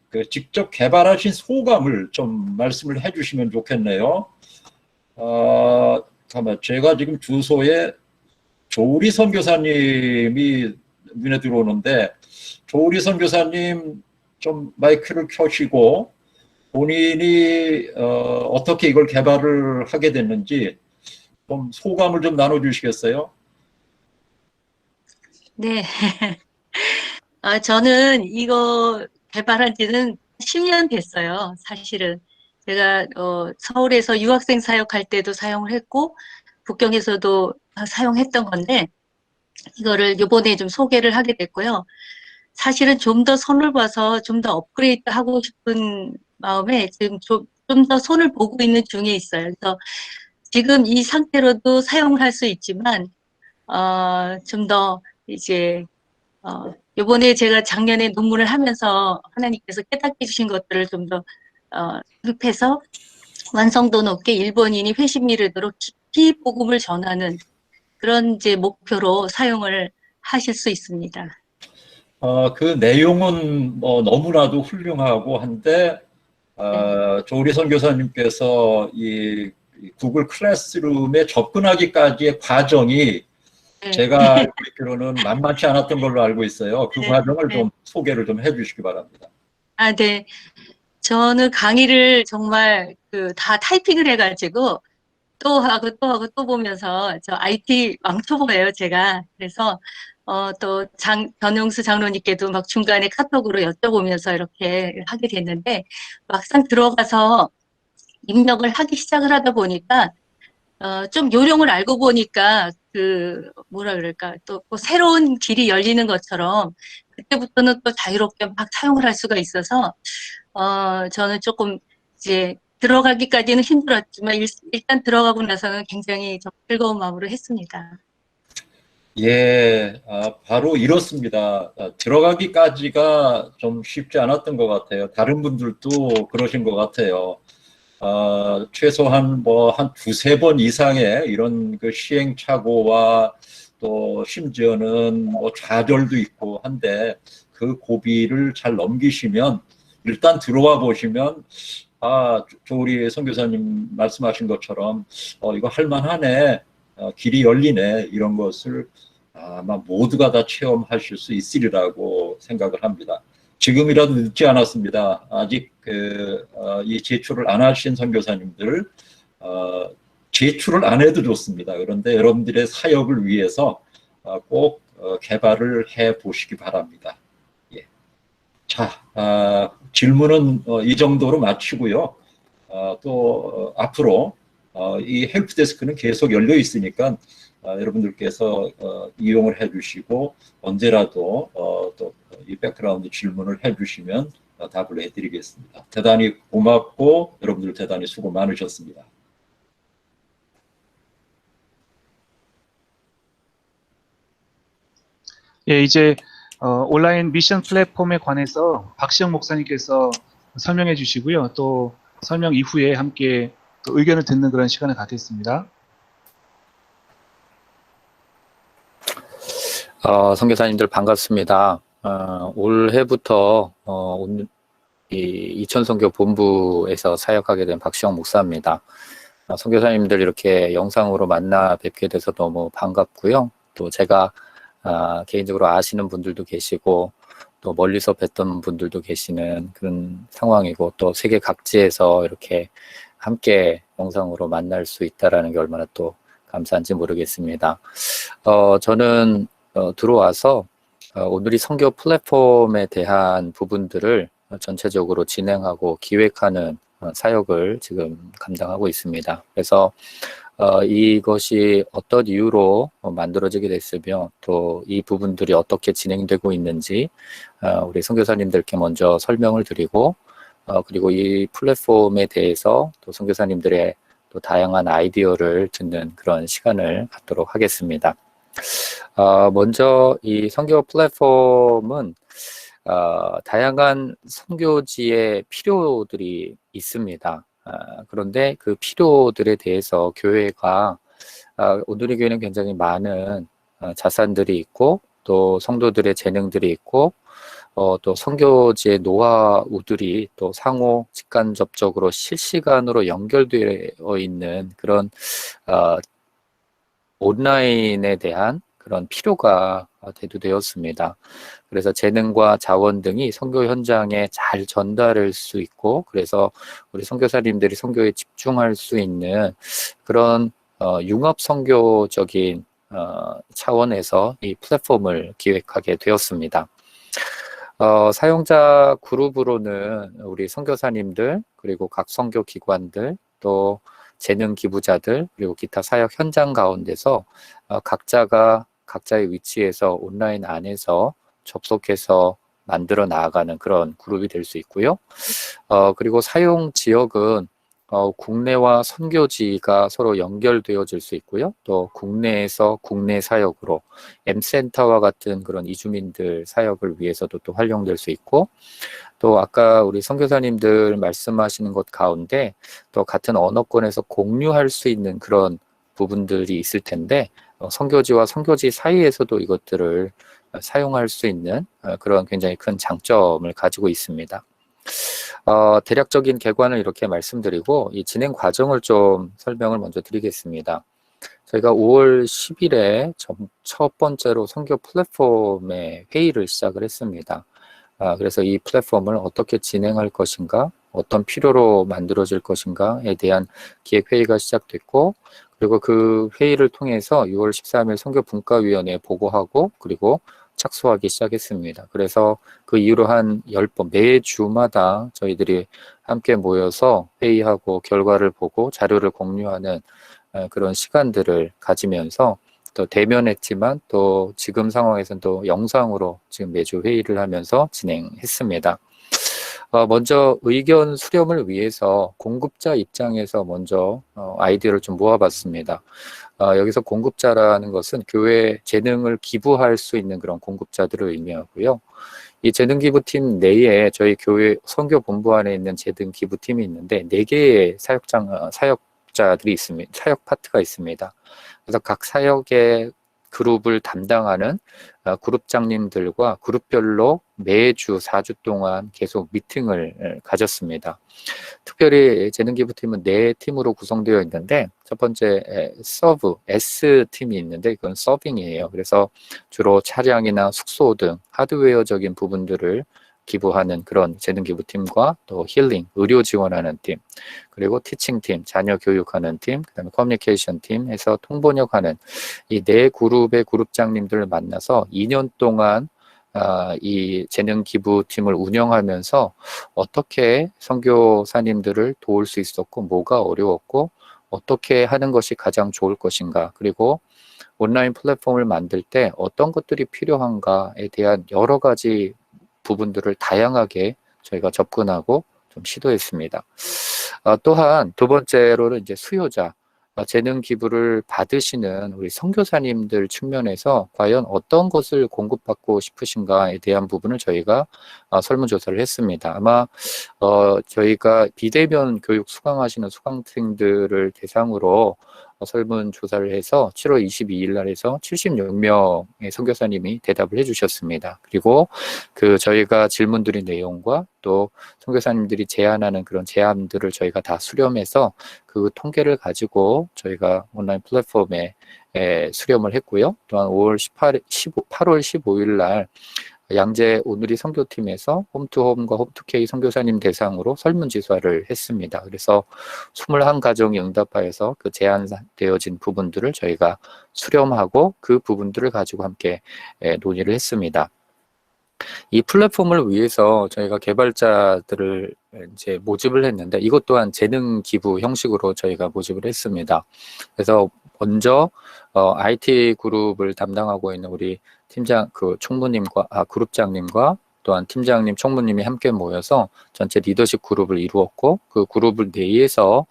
그 직접 개발하신 소감을 좀 말씀을 해 주시면 좋겠네요. 잠깐만, 제가 지금 주소에 조우리 선교사님이 눈에 들어오는데, 조우리 선교사님 좀 마이크를 켜시고 본인이 어떻게 이걸 개발을 하게 됐는지 좀 소감을 좀 나눠주시겠어요? 네. 저는 이거 개발한 지는 10년 됐어요. 사실은. 제가, 서울에서 유학생 사역할 때도 사용을 했고, 북경에서도 사용했던 건데, 이거를 요번에 좀 소개를 하게 됐고요. 사실은 좀 더 손을 봐서 좀 더 업그레이드 하고 싶은 마음에 지금 좀 더 손을 보고 있는 중에 있어요. 그래서 지금 이 상태로도 사용을 할 수 있지만, 좀 더 이제, 요번에 제가 작년에 논문을 하면서 하나님께서 깨닫게 해주신 것들을 좀 더, 흡해서 완성도 높게 일본인이 회심이 되도록 깊이 복음을 전하는 그런 이제 목표로 사용을 하실 수 있습니다. 그 내용은 뭐 너무나도 훌륭하고 한데, 조리 선교사님께서 이 구글 클래스룸에 접근하기까지의 과정이 네. 제가 알고 있기로는 만만치 않았던 걸로 알고 있어요. 그 네. 과정을 네. 좀 소개를 좀 해주시기 바랍니다. 네. 저는 강의를 정말 다 타이핑을 해가지고 또 하고 또 하고 또 보면서 저 IT 왕초보예요, 제가. 그래서 또 변용수 장로님께도 막 중간에 카톡으로 여쭤보면서 이렇게 하게 됐는데, 막상 들어가서 입력을 하기 시작을 하다 보니까, 좀 요령을 알고 보니까, 뭐라 그럴까, 또 새로운 길이 열리는 것처럼, 그때부터는 또 자유롭게 막 사용을 할 수가 있어서, 저는 조금 이제 들어가기까지는 힘들었지만, 일단 들어가고 나서는 굉장히 좀 즐거운 마음으로 했습니다. 예, 바로 이렇습니다. 들어가기까지가 좀 쉽지 않았던 것 같아요. 다른 분들도 그러신 것 같아요. 최소한 뭐 한 두세 번 이상의 이런 그 시행착오와 또 심지어는 뭐 좌절도 있고 한데 그 고비를 잘 넘기시면 일단 들어와 보시면 우리 선교사님 말씀하신 것처럼 이거 할만하네, 길이 열리네, 이런 것을 아마 모두가 다 체험하실 수 있으리라고 생각을 합니다. 지금이라도 늦지 않았습니다. 아직 이 제출을 안 하신 선교사님들, 제출을 안 해도 좋습니다. 그런데 여러분들의 사역을 위해서 꼭 개발을 해 보시기 바랍니다. 예. 자, 질문은 이 정도로 마치고요. 또 앞으로 이 헬프데스크는 계속 열려 있으니까 여러분들께서 이용을 해주시고 언제라도 또 이 백그라운드 질문을 해주시면 답을 해드리겠습니다. 대단히 고맙고 여러분들 대단히 수고 많으셨습니다. 예, 이제 온라인 미션 플랫폼에 관해서 박시영 목사님께서 설명해 주시고요. 또 설명 이후에 함께 또 의견을 듣는 그런 시간을 갖겠습니다. 선교사님들 반갑습니다. 올해부터 이 이천선교 본부에서 사역하게 된 박시영 목사입니다. 선교사님들 이렇게 영상으로 만나 뵙게 돼서 너무 반갑고요. 또 제가 개인적으로 아시는 분들도 계시고 또 멀리서 뵀던 분들도 계시는 그런 상황이고 또 세계 각지에서 이렇게 함께 영상으로 만날 수 있다라는 게 얼마나 또 감사한지 모르겠습니다. 저는 들어와서 오늘이 선교 플랫폼에 대한 부분들을 전체적으로 진행하고 기획하는 사역을 지금 감당하고 있습니다. 그래서 이것이 어떤 이유로 만들어지게 됐으며 또 이 부분들이 어떻게 진행되고 있는지 우리 선교사님들께 먼저 설명을 드리고 그리고 이 플랫폼에 대해서 또 선교사님들의 또 다양한 아이디어를 듣는 그런 시간을 갖도록 하겠습니다. 먼저 이 선교 플랫폼은 다양한 선교지의 필요들이 있습니다. 그런데 그 필요들에 대해서 교회가 오늘의 교회는 굉장히 많은 자산들이 있고 또 성도들의 재능들이 있고 또 선교지의 노하우들이 또 상호 직간접적으로 실시간으로 연결되어 있는 그런 온라인에 대한 그런 필요가 대두되었습니다. 그래서 재능과 자원 등이 선교 현장에 잘 전달할 수 있고 그래서 우리 선교사님들이 선교에 집중할 수 있는 그런 융합 선교적인 차원에서 이 플랫폼을 기획하게 되었습니다. 사용자 그룹으로는 우리 선교사님들 그리고 각 선교 기관들 또 재능 기부자들 그리고 기타 사역 현장 가운데서 각자가 각자의 위치에서 온라인 안에서 접속해서 만들어 나아가는 그런 그룹이 될 수 있고요. 그리고 사용 지역은 국내와 선교지가 서로 연결되어질 수 있고요. 또 국내에서 국내 사역으로 M센터와 같은 그런 이주민들 사역을 위해서도 또 활용될 수 있고 또 아까 우리 선교사님들 말씀하시는 것 가운데 또 같은 언어권에서 공유할 수 있는 그런 부분들이 있을 텐데 선교지와 선교지 사이에서도 이것들을 사용할 수 있는 그런 굉장히 큰 장점을 가지고 있습니다. 대략적인 개관을 이렇게 말씀드리고 이 진행 과정을 좀 설명을 먼저 드리겠습니다. 저희가 5월 10일에 첫 번째로 선교 플랫폼의 회의를 시작을 했습니다. 그래서 이 플랫폼을 어떻게 진행할 것인가, 어떤 필요로 만들어질 것인가에 대한 기획회의가 시작됐고 그리고 그 회의를 통해서 6월 13일 선교분과위원회에 보고하고 그리고 착수하기 시작했습니다. 그래서 그 이후로 한 10번 매주마다 저희들이 함께 모여서 회의하고 결과를 보고 자료를 공유하는 그런 시간들을 가지면서 또 대면했지만 또 지금 상황에서는 또 영상으로 지금 매주 회의를 하면서 진행했습니다. 먼저 의견 수렴을 위해서 공급자 입장에서 먼저 아이디어를 좀 모아봤습니다. 여기서 공급자라는 것은 교회 재능을 기부할 수 있는 그런 공급자들을 의미하고요. 이 재능기부팀 내에 저희 교회 선교본부 안에 있는 재능기부팀이 있는데 4개의 사역자들이 있습니다. 사역 파트가 있습니다. 그래서 각 사역의 그룹을 담당하는 그룹장님들과 그룹별로 매주 4주 동안 계속 미팅을 가졌습니다. 특별히 재능기부팀은 4팀으로 구성되어 있는데 첫 번째 서브, S팀이 있는데 그건 서빙이에요. 그래서 주로 차량이나 숙소 등 하드웨어적인 부분들을 기부하는 그런 재능기부팀과 또 힐링, 의료 지원하는 팀, 그리고 티칭팀, 자녀 교육하는 팀, 그다음에 커뮤니케이션 팀 해서 통번역하는 이 4그룹의 그룹장님들을 만나서 2년 동안 이 재능기부팀을 운영하면서 어떻게 선교사님들을 도울 수 있었고 뭐가 어려웠고 어떻게 하는 것이 가장 좋을 것인가, 그리고 온라인 플랫폼을 만들 때 어떤 것들이 필요한가에 대한 여러 가지 부분들을 다양하게 저희가 접근하고 좀 시도했습니다. 또한 두 번째로는 이제 수요자, 재능 기부를 받으시는 우리 선교사님들 측면에서 과연 어떤 것을 공급받고 싶으신가에 대한 부분을 저희가 설문조사를 했습니다. 아마 저희가 비대면 교육 수강하시는 수강생들을 대상으로 설문조사를 해서 7월 22일 날에서 76명의 선교사님이 대답을 해주셨습니다. 그리고 그 저희가 질문 드린 내용과 또 선교사님들이 제안하는 그런 제안들을 저희가 다 수렴해서 그 통계를 가지고 저희가 온라인 플랫폼에 수렴을 했고요. 또한 8월 15일 날 양재 오늘이 선교팀에서 홈투홈과 홈투케이 선교사님 대상으로 설문조사를 했습니다. 그래서 21가정이 응답하여서 그 제안되어진 부분들을 저희가 수렴하고 그 부분들을 가지고 함께 논의를 했습니다. 이 플랫폼을 위해서 저희가 개발자들을 이제 모집을 했는데 이것 또한 재능 기부 형식으로 저희가 모집을 했습니다. 그래서 먼저 IT 그룹을 담당하고 있는 우리 팀장, 총무님과 그룹장님과 또한 팀장님, 총무님이 함께 모여서 전체 리더십 그룹을 이루었고 그 그룹을 내에서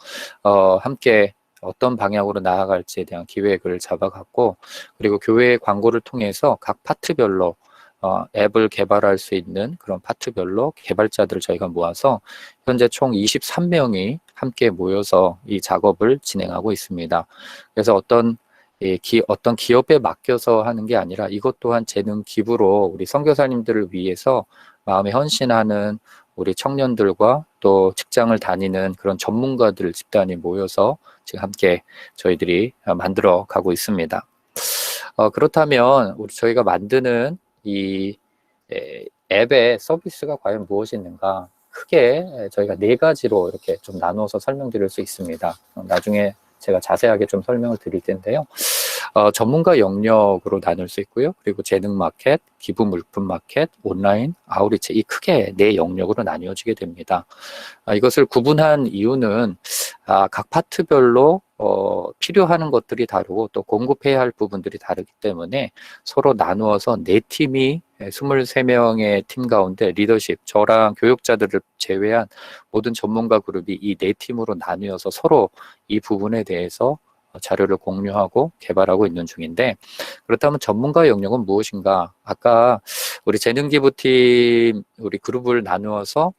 함께 어떤 방향으로 나아갈지에 대한 기획을 잡아갔고, 그리고 교회의 광고를 통해서 각 파트별로 앱을 개발할 수 있는 그런 파트별로 개발자들을 저희가 모아서 현재 총 23명이 함께 모여서 이 작업을 진행하고 있습니다. 그래서 어떤 기업에 맡겨서 하는 게 아니라 이것 또한 재능 기부로 우리 선교사님들을 위해서 마음에 헌신하는 우리 청년들과 또 직장을 다니는 그런 전문가들 집단이 모여서 지금 함께 저희들이 만들어 가고 있습니다. 그렇다면 저희가 만드는 이 앱의 서비스가 과연 무엇이 있는가? 크게 저희가 4가지로 이렇게 좀 나누어서 설명드릴 수 있습니다. 나중에 제가 자세하게 좀 설명을 드릴 텐데요. 전문가 영역으로 나눌 수 있고요. 그리고 재능 마켓, 기부 물품 마켓, 온라인, 아우리치, 이 크게 4영역으로 나뉘어지게 됩니다. 이것을 구분한 이유는 각 파트별로 필요한 것들이 다르고 또 공급해야 할 부분들이 다르기 때문에 서로 나누어서 4팀이 23명의 팀 가운데 리더십, 저랑 교육자들을 제외한 모든 전문가 그룹이 이 4팀으로 나뉘어서 서로 이 부분에 대해서 자료를 공유하고 개발하고 있는 중인데, 그렇다면 전문가 영역은 무엇인가? 아까 우리 재능기부팀 우리 그룹을 나누어서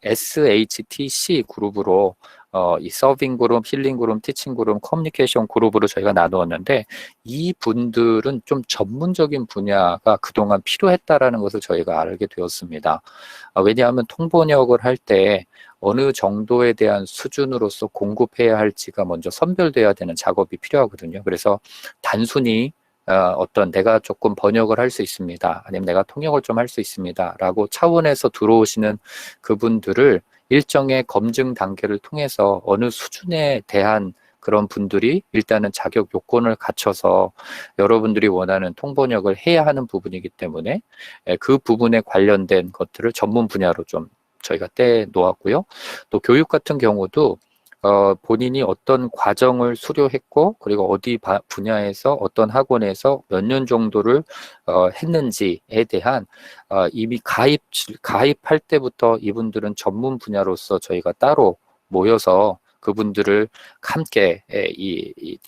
SHTC 그룹으로 이 서빙 그룹, 힐링 그룹, 티칭 그룹, 커뮤니케이션 그룹으로 저희가 나누었는데 이 분들은 좀 전문적인 분야가 그동안 필요했다라는 것을 저희가 알게 되었습니다. 왜냐하면 통번역을 할 때 어느 정도에 대한 수준으로서 공급해야 할지가 먼저 선별돼야 되는 작업이 필요하거든요. 그래서 단순히 어떤 내가 조금 번역을 할 수 있습니다, 아니면 내가 통역을 좀 할 수 있습니다 라고 차원에서 들어오시는 그분들을 일정의 검증 단계를 통해서 어느 수준에 대한 그런 분들이 일단은 자격 요건을 갖춰서 여러분들이 원하는 통번역을 해야 하는 부분이기 때문에 그 부분에 관련된 것들을 전문 분야로 좀 저희가 떼놓았고요. 또 교육 같은 경우도 본인이 어떤 과정을 수료했고 그리고 어디 분야에서 어떤 학원에서 몇 년 정도를 했는지에 대한 이미 가입할 때부터 이분들은 전문 분야로서 저희가 따로 모여서 그분들을 함께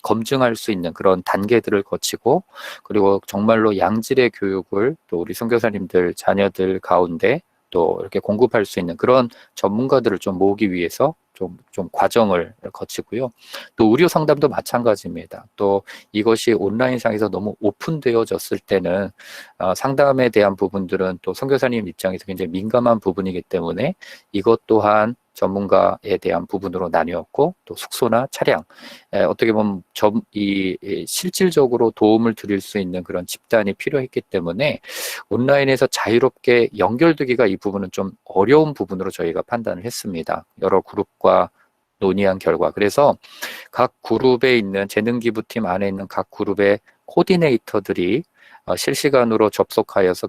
검증할 수 있는 그런 단계들을 거치고 그리고 정말로 양질의 교육을 또 우리 선교사님들 자녀들 가운데 또 이렇게 공급할 수 있는 그런 전문가들을 좀 모으기 위해서 좀 과정을 거치고요. 또 의료 상담도 마찬가지입니다. 또 이것이 온라인상에서 너무 오픈되어졌을 때는 상담에 대한 부분들은 또 선교사님 입장에서 굉장히 민감한 부분이기 때문에 이것 또한 전문가에 대한 부분으로 나뉘었고 또 숙소나 차량 어떻게 보면 실질적으로 도움을 드릴 수 있는 그런 집단이 필요했기 때문에 온라인에서 자유롭게 연결되기가 이 부분은 좀 어려운 부분으로 저희가 판단을 했습니다. 여러 그룹과 논의한 결과 그래서 각 그룹에 있는 재능기부팀 안에 있는 각 그룹의 코디네이터들이 실시간으로 접속하여서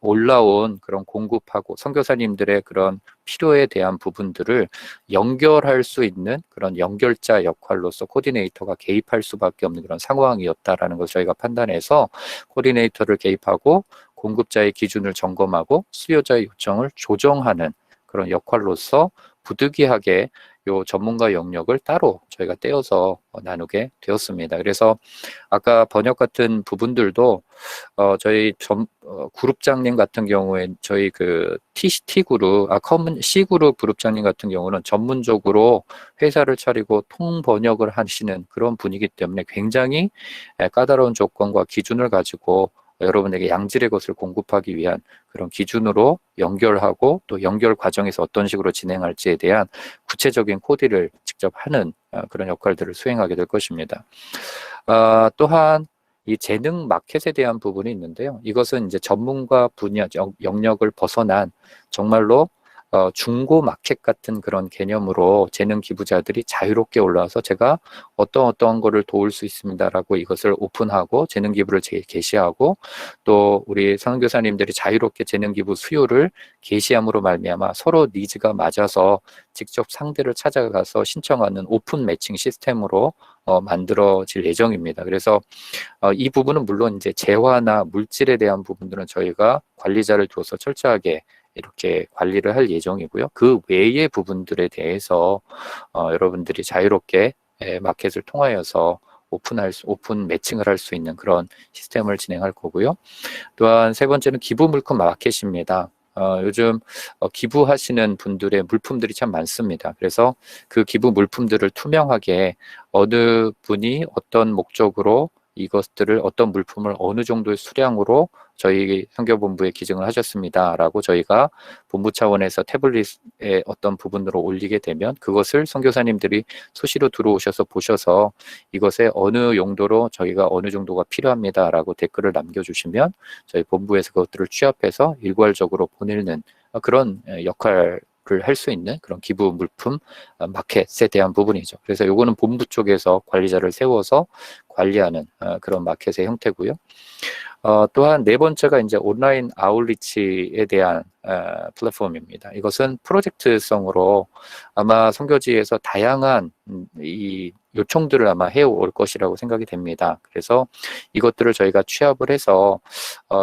올라온 그런 공급하고 선교사님들의 그런 필요에 대한 부분들을 연결할 수 있는 그런 연결자 역할로서 코디네이터가 개입할 수밖에 없는 그런 상황이었다라는 것을 저희가 판단해서 코디네이터를 개입하고 공급자의 기준을 점검하고 수요자의 요청을 조정하는 그런 역할로서 부득이하게 요 전문가 영역을 따로 저희가 떼어서 나누게 되었습니다. 그래서 아까 번역 같은 부분들도 저희 그룹장님 같은 경우에 저희 그 T그룹, C그룹 그룹장님 같은 경우는 전문적으로 회사를 차리고 통번역을 하시는 그런 분이기 때문에 굉장히 까다로운 조건과 기준을 가지고 여러분에게 양질의 것을 공급하기 위한 그런 기준으로 연결하고 또 연결 과정에서 어떤 식으로 진행할지에 대한 구체적인 코디를 직접 하는 그런 역할들을 수행하게 될 것입니다. 또한 이 재능 마켓에 대한 부분이 있는데요. 이것은 이제 전문가 분야 영역을 벗어난 정말로 중고 마켓 같은 그런 개념으로 재능 기부자들이 자유롭게 올라와서 제가 어떤 거를 도울 수 있습니다라고 이것을 오픈하고 재능 기부를 게시하고 또 우리 선교사님들이 자유롭게 재능 기부 수요를 게시함으로 말미암아 서로 니즈가 맞아서 직접 상대를 찾아가서 신청하는 오픈 매칭 시스템으로 만들어질 예정입니다. 그래서 이 부분은 물론 이제 재화나 물질에 대한 부분들은 저희가 관리자를 두어서 철저하게 이렇게 관리를 할 예정이고요. 그 외의 부분들에 대해서 여러분들이 자유롭게 마켓을 통하여서 오픈 매칭을 할 수 있는 그런 시스템을 진행할 거고요. 또한 세 번째는 기부 물품 마켓입니다. 요즘 기부하시는 분들의 물품들이 참 많습니다. 그래서 그 기부 물품들을 투명하게 어느 분이 어떤 목적으로 이것들을 어떤 물품을 어느 정도의 수량으로 저희 선교본부에 기증을 하셨습니다라고 저희가 본부 차원에서 태블릿의 어떤 부분으로 올리게 되면 그것을 선교사님들이 수시로 들어오셔서 보셔서 이것에 어느 용도로 저희가 어느 정도가 필요합니다라고 댓글을 남겨주시면 저희 본부에서 그것들을 취합해서 일괄적으로 보내는 그런 역할을 할 수 있는 그런 기부 물품 마켓에 대한 부분이죠. 그래서 요거는 본부 쪽에서 관리자를 세워서 관리하는 그런 마켓의 형태고요. 또한 네 번째가 이제 온라인 아웃리치에 대한 플랫폼입니다. 이것은 프로젝트성으로 아마 선교지에서 다양한 이 요청들을 아마 해올 것이라고 생각이 됩니다. 그래서 이것들을 저희가 취합을 해서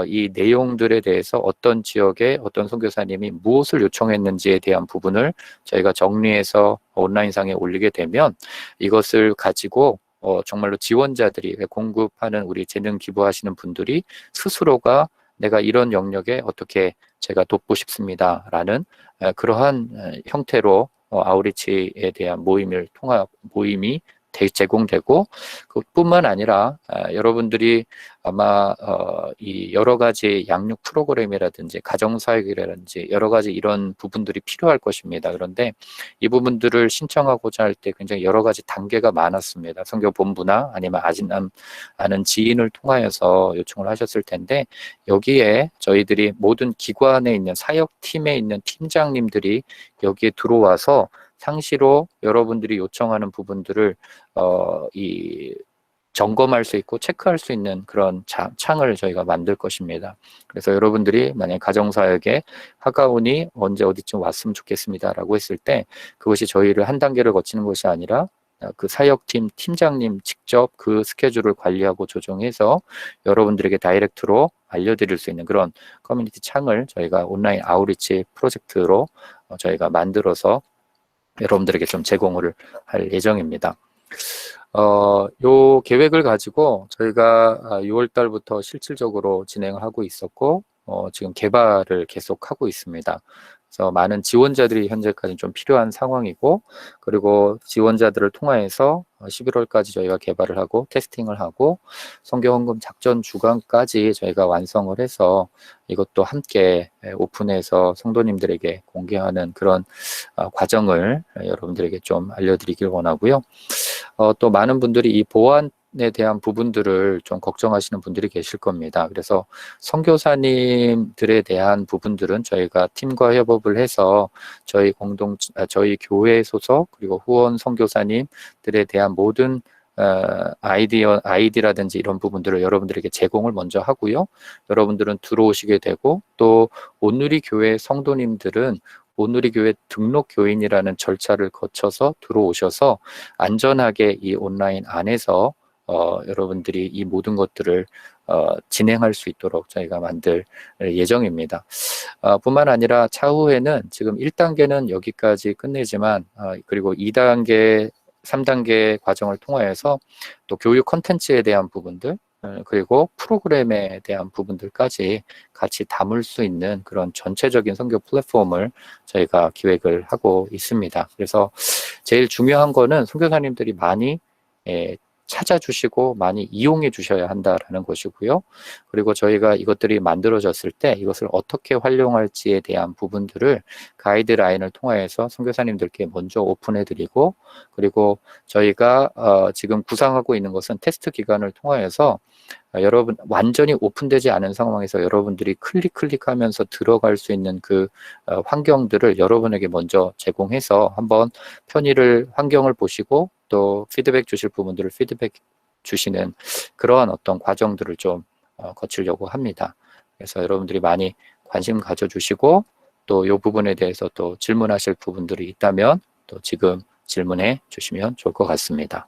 이 내용들에 대해서 어떤 지역에 어떤 선교사님이 무엇을 요청했는지에 대한 부분을 저희가 정리해서 온라인상에 올리게 되면 이것을 가지고 정말로 지원자들이 공급하는 우리 재능 기부하시는 분들이 스스로가 내가 이런 영역에 어떻게 제가 돕고 싶습니다라는 그러한 형태로 아웃리치에 대한 모임이 제공되고 그뿐만 아니라 여러분들이 아마 이 여러 가지 양육 프로그램이라든지 가정사역이라든지 여러 가지 이런 부분들이 필요할 것입니다. 그런데 이 부분들을 신청하고자 할 때 굉장히 여러 가지 단계가 많았습니다. 선교본부나 아니면 아는 지인을 통하여서 요청을 하셨을 텐데 여기에 저희들이 모든 기관에 있는 사역팀에 있는 팀장님들이 여기에 들어와서 상시로 여러분들이 요청하는 부분들을 점검할 수 있고 체크할 수 있는 그런 창을 저희가 만들 것입니다. 그래서 여러분들이 만약에 가정사역에 하가온이 언제 어디쯤 왔으면 좋겠습니다라고 했을 때 그것이 저희를 한 단계를 거치는 것이 아니라 그 사역팀 팀장님 직접 그 스케줄을 관리하고 조정해서 여러분들에게 다이렉트로 알려드릴 수 있는 그런 커뮤니티 창을 저희가 온라인 아웃리치 프로젝트로 저희가 만들어서 여러분들에게 좀 제공을 할 예정입니다. 요 계획을 가지고 저희가 6월 달부터 실질적으로 진행을 하고 있었고, 지금 개발을 계속하고 있습니다. 그래서 많은 지원자들이 현재까지 좀 필요한 상황이고, 그리고 지원자들을 통해서 11월까지 저희가 개발을 하고 테스팅을 하고 선교 헌금 작전 주간까지 저희가 완성을 해서 이것도 함께 오픈해서 성도님들에게 공개하는 그런 과정을 여러분들에게 좀 알려드리길 원하고요. 또 많은 분들이 이 보안에 대한 부분들을 좀 걱정하시는 분들이 계실 겁니다. 그래서 선교사님들에 대한 부분들은 저희가 팀과 협업을 해서 저희 교회 소속 그리고 후원 선교사님들에 대한 모든 아이디라든지 이런 부분들을 여러분들에게 제공을 먼저 하고요. 여러분들은 들어오시게 되고 또 온누리 교회 성도님들은 온누리 교회 등록 교인이라는 절차를 거쳐서 들어오셔서 안전하게 이 온라인 안에서 여러분들이 이 모든 것들을 진행할 수 있도록 저희가 만들 예정입니다. 뿐만 아니라 차후에는 지금 1단계는 여기까지 끝내지만 그리고 2단계, 3단계 과정을 통하여서 또 교육 콘텐츠에 대한 부분들 그리고 프로그램에 대한 부분들까지 같이 담을 수 있는 그런 전체적인 선교 플랫폼을 저희가 기획을 하고 있습니다. 그래서 제일 중요한 거는 선교사님들이 많이 찾아주시고 많이 이용해 주셔야 한다라는 것이고요. 그리고 저희가 이것들이 만들어졌을 때 이것을 어떻게 활용할지에 대한 부분들을 가이드라인을 통해서 선교사님들께 먼저 오픈해 드리고 그리고 저희가 지금 구상하고 있는 것은 테스트 기간을 통하여서 여러분 완전히 오픈되지 않은 상황에서 여러분들이 클릭하면서 들어갈 수 있는 그 환경들을 여러분에게 먼저 제공해서 한번 편의를 환경을 보시고 또 피드백 주실 부분들을 피드백 주시는 그러한 어떤 과정들을 좀 거치려고 합니다. 그래서 여러분들이 많이 관심 가져주시고 또 이 부분에 대해서 또 질문하실 부분들이 있다면 또 지금 질문해 주시면 좋을 것 같습니다.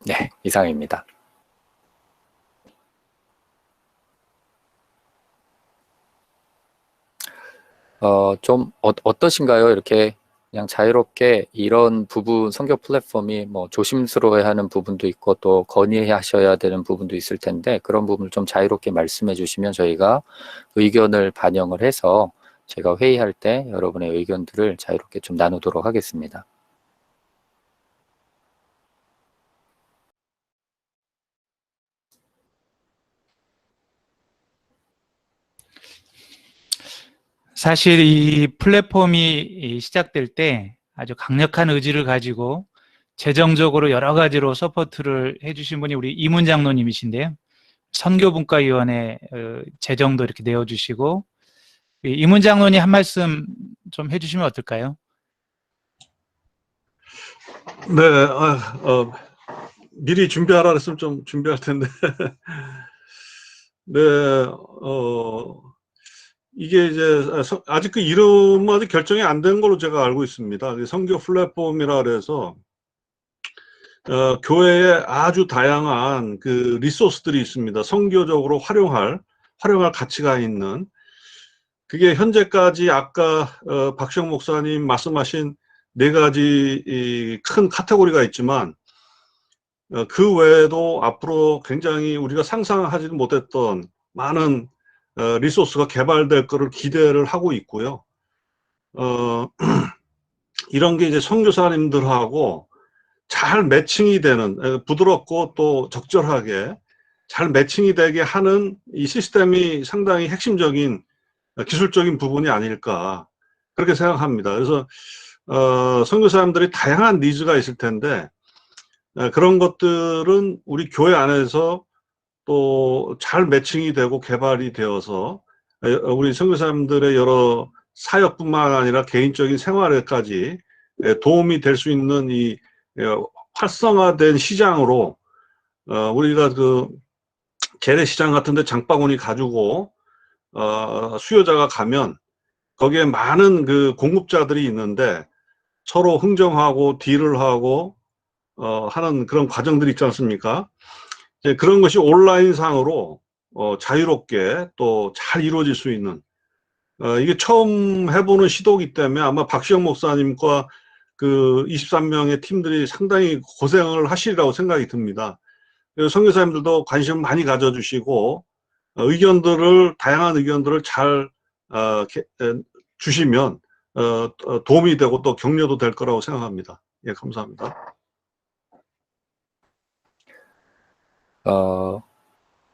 네, 이상입니다. 좀 어떠신가요? 이렇게 그냥 자유롭게 이런 부분 선교 플랫폼이 뭐 조심스러워하는 부분도 있고 또 건의하셔야 되는 부분도 있을 텐데 그런 부분을 좀 자유롭게 말씀해 주시면 저희가 의견을 반영을 해서 제가 회의할 때 여러분의 의견들을 자유롭게 좀 나누도록 하겠습니다. 사실 이 플랫폼이 시작될 때 아주 강력한 의지를 가지고 재정적으로 여러 가지로 서포트를 해주신 분이 우리 이문 장로님이신데요. 선교분과위원회 재정도 이렇게 내어주시고 이문 장로님 한 말씀 좀 해주시면 어떨까요? 네, 미리 준비하라 그랬으면 좀 준비할 텐데. 네, 이게 이제 아직 그 이름은 아직 결정이 안 된 걸로 제가 알고 있습니다. 선교 플랫폼이라 그래서 교회에 아주 다양한 그 리소스들이 있습니다. 선교적으로 활용할 가치가 있는 그게 현재까지 아까 박시영 목사님 말씀하신 4가지 큰 카테고리가 있지만 그 외에도 앞으로 굉장히 우리가 상상하지도 못했던 많은 리소스가 개발될 거를 기대를 하고 있고요. 이런 게 이제 선교사님들하고 잘 매칭이 되는 부드럽고 또 적절하게 잘 매칭이 되게 하는 이 시스템이 상당히 핵심적인 기술적인 부분이 아닐까 그렇게 생각합니다. 그래서 선교사님들이 다양한 니즈가 있을 텐데 그런 것들은 우리 교회 안에서 또 잘 매칭이 되고 개발이 되어서 우리 선교사님들의 여러 사역뿐만 아니라 개인적인 생활에까지 도움이 될 수 있는 이 활성화된 시장으로 우리가 그 재래시장 같은데 장바구니 가지고 수요자가 가면 거기에 많은 그 공급자들이 있는데 서로 흥정하고 딜을 하고 하는 그런 과정들이 있지 않습니까? 그런 것이 온라인상으로 자유롭게 또 잘 이루어질 수 있는 이게 처음 해보는 시도이기 때문에 아마 박시영 목사님과 그 23명의 팀들이 상당히 고생을 하시리라고 생각이 듭니다. 선교사님들도 관심 많이 가져주시고 다양한 의견들을 잘 주시면 도움이 되고 또 격려도 될 거라고 생각합니다. 예, 감사합니다.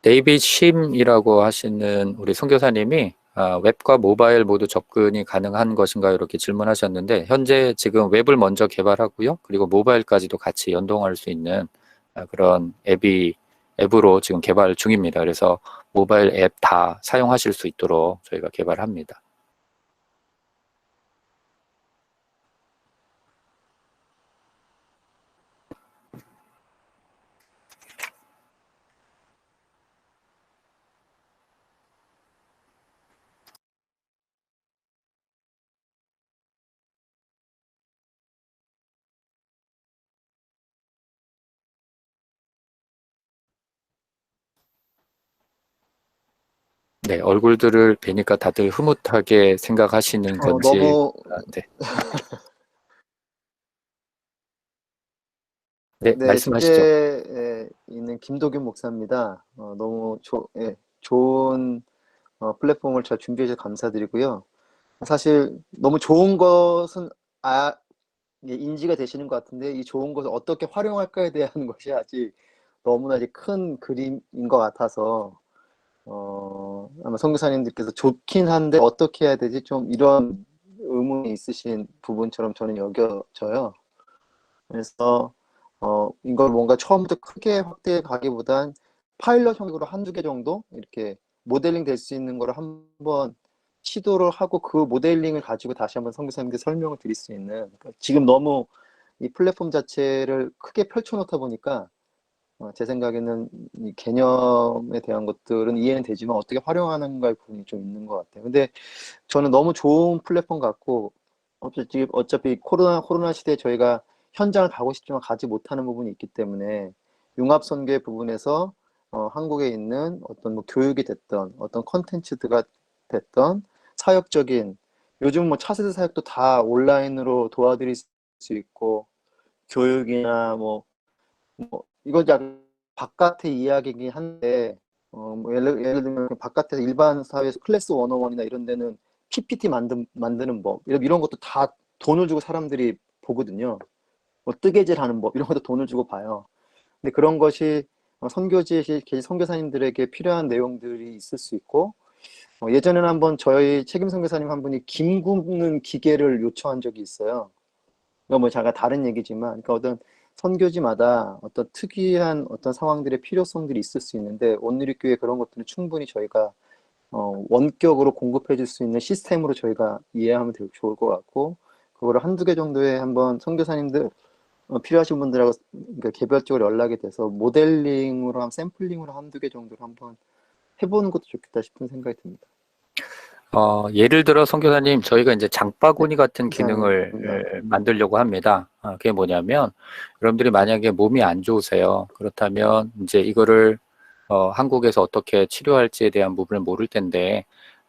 데이빗 심이라고 하시는 우리 선교사님이 웹과 모바일 모두 접근이 가능한 것인가 이렇게 질문하셨는데 현재 지금 웹을 먼저 개발하고요. 그리고 모바일까지도 같이 연동할 수 있는 그런 앱으로 지금 개발 중입니다. 그래서 모바일 앱 다 사용하실 수 있도록 저희가 개발합니다. 네, 얼굴들을 뵈니까 다들 흐뭇하게 생각하시는 건지. 너무 네. 네, 네, 말씀하시죠. 주제에 있는 김도균 목사입니다. 너무 좋은 플랫폼을 잘 준비해 주셔서 감사드리고요. 사실 너무 좋은 것은 인지가 되시는 것 같은데 이 좋은 것을 어떻게 활용할까에 대한 것이 아직 너무나 이제 큰 그림인 것 같아서 아마 선교사님들께서 좋긴 한데 어떻게 해야 되지? 좀 이런 의문이 있으신 부분처럼 저는 여겨져요. 그래서 이걸 뭔가 처음부터 크게 확대해 가기보단 파일럿 형식으로 한두 개 정도 이렇게 모델링 될 수 있는 거를 한번 시도를 하고 그 모델링을 가지고 다시 한번 선교사님께 설명을 드릴 수 있는, 그러니까 지금 너무 이 플랫폼 자체를 크게 펼쳐놓다 보니까 제 생각에는 이 개념에 대한 것들은 이해는 되지만 어떻게 활용하는가의 부분이 좀 있는 것 같아요. 근데 저는 너무 좋은 플랫폼 같고 어차피 코로나 시대에 저희가 현장을 가고 싶지만 가지 못하는 부분이 있기 때문에 융합선교의 부분에서 한국에 있는 어떤 뭐 교육이 됐던 어떤 컨텐츠가 됐던 사역적인, 요즘 뭐 차세대 사역도 다 온라인으로 도와드릴 수 있고 교육이나 뭐 이거 약간 바깥의 이야기이긴 한데 뭐 예를 들면 바깥에서 일반 사회에서 클래스 101이나 이런 데는 PPT 만드는 법 이런 것도 다 돈을 주고 사람들이 보거든요. 뭐 뜨개질 하는 법 이런 것도 돈을 주고 봐요. 근데 그런 것이 선교지에 계신 선교사님들에게 필요한 내용들이 있을 수 있고, 예전에는 한번 저희 책임 선교사님 한 분이 김 굽는 기계를 요청한 적이 있어요. 이거 뭐 잠깐 다른 얘기지만, 그러니까 어떤 선교지마다 어떤 특이한 어떤 상황들의 필요성들이 있을 수 있는데 온누리교회 그런 것들은 충분히 저희가 원격으로 공급해 줄 수 있는 시스템으로 저희가 이해하면 되게 좋을 것 같고, 그거를 한두 개 정도에 한번 선교사님들 필요하신 분들하고 그러니까 개별적으로 연락이 돼서 모델링으로 샘플링으로 한두 개 정도를 한번 해보는 것도 좋겠다 싶은 생각이 듭니다. 예를 들어 선교사님, 저희가 이제 장바구니 같은 감사합니다. 기능을 만들려고 합니다. 그게 뭐냐면 여러분들이 만약에 몸이 안 좋으세요. 그렇다면 이제 이거를 한국에서 어떻게 치료할지에 대한 부분을 모를 텐데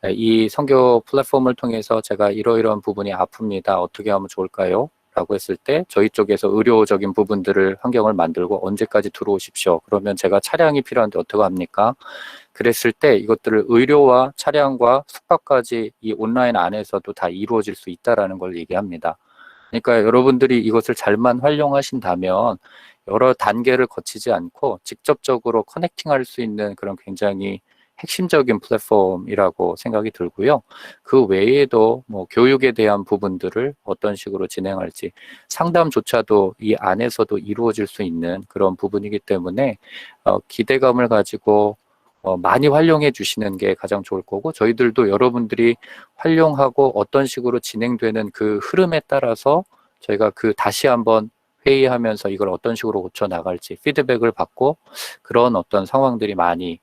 이 선교 플랫폼을 통해서 제가 이러이러한 부분이 아픕니다. 어떻게 하면 좋을까요? 라고 했을 때 저희 쪽에서 의료적인 부분들을 환경을 만들고 언제까지 들어오십시오. 그러면 제가 차량이 필요한데 어떻게 합니까? 그랬을 때 이것들을 의료와 차량과 숙박까지 이 온라인 안에서도 다 이루어질 수 있다라는 걸 얘기합니다. 그러니까 여러분들이 이것을 잘만 활용하신다면 여러 단계를 거치지 않고 직접적으로 커넥팅할 수 있는 그런 굉장히 핵심적인 플랫폼이라고 생각이 들고요. 그 외에도 뭐 교육에 대한 부분들을 어떤 식으로 진행할지 상담조차도 이 안에서도 이루어질 수 있는 그런 부분이기 때문에 기대감을 가지고 많이 활용해 주시는 게 가장 좋을 거고, 저희들도 여러분들이 활용하고 어떤 식으로 진행되는 그 흐름에 따라서 저희가 다시 한번 회의하면서 이걸 어떤 식으로 고쳐 나갈지 피드백을 받고 그런 어떤 상황들이 많이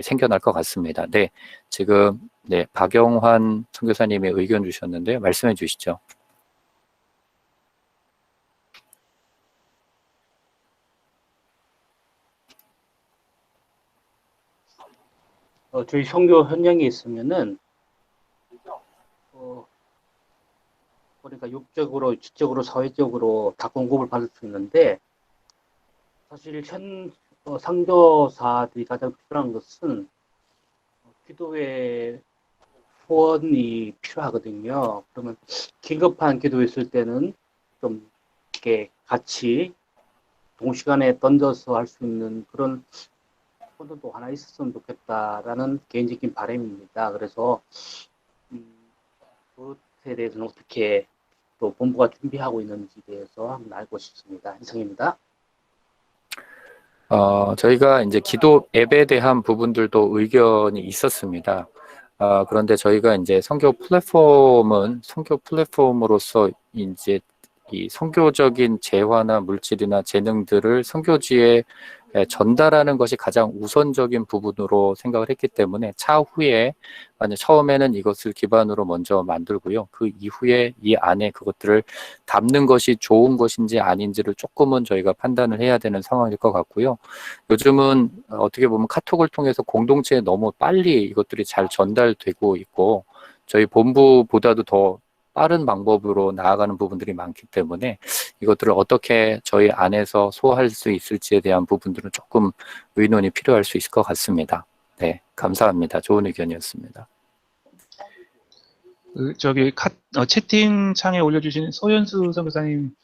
생겨날 것 같습니다. 네, 지금 박영환 선교사님의 의견 주셨는데요. 말씀해 주시죠. 저희 선교 현장에 있으면은 그러니까 육적으로, 지적으로, 사회적으로 다 공급을 받을 수 있는데 사실 선교사들이 가장 필요한 것은 기도의 후원이 필요하거든요. 그러면 긴급한 기도 있을 때는 좀 이렇게 같이 동시간에 던져서 할 수 있는 그런 콘도도 하나 있었으면 좋겠다라는 개인적인 바람입니다. 그래서 그것에 대해서는 어떻게 또 본부가 준비하고 있는지에 대해서 한번 알고 싶습니다. 이상입니다. 저희가 이제 기도 앱에 대한 부분들도 의견이 있었습니다. 그런데 저희가 이제 선교 플랫폼으로서 이제 이 선교적인 재화나 물질이나 재능들을 선교지에 전달하는 것이 가장 우선적인 부분으로 생각을 했기 때문에 차후에 처음에는 이것을 기반으로 먼저 만들고요. 그 이후에 이 안에 그것들을 담는 것이 좋은 것인지 아닌지를 조금은 저희가 판단을 해야 되는 상황일 것 같고요. 요즘은 어떻게 보면 카톡을 통해서 공동체에 너무 빨리 이것들이 잘 전달되고 있고 저희 본부보다도 더 빠른 방법으로 나아가는 부분들이 많기 때문에 이것들을 어떻게 저희 안에서 소화할 수 있을지에 대한 부분들은 조금 의논이 필요할 수 있을 것 같습니다. 네, 감사합니다. 좋은 의견이었습니다. 채팅창에 올려주신 소연수 선교사님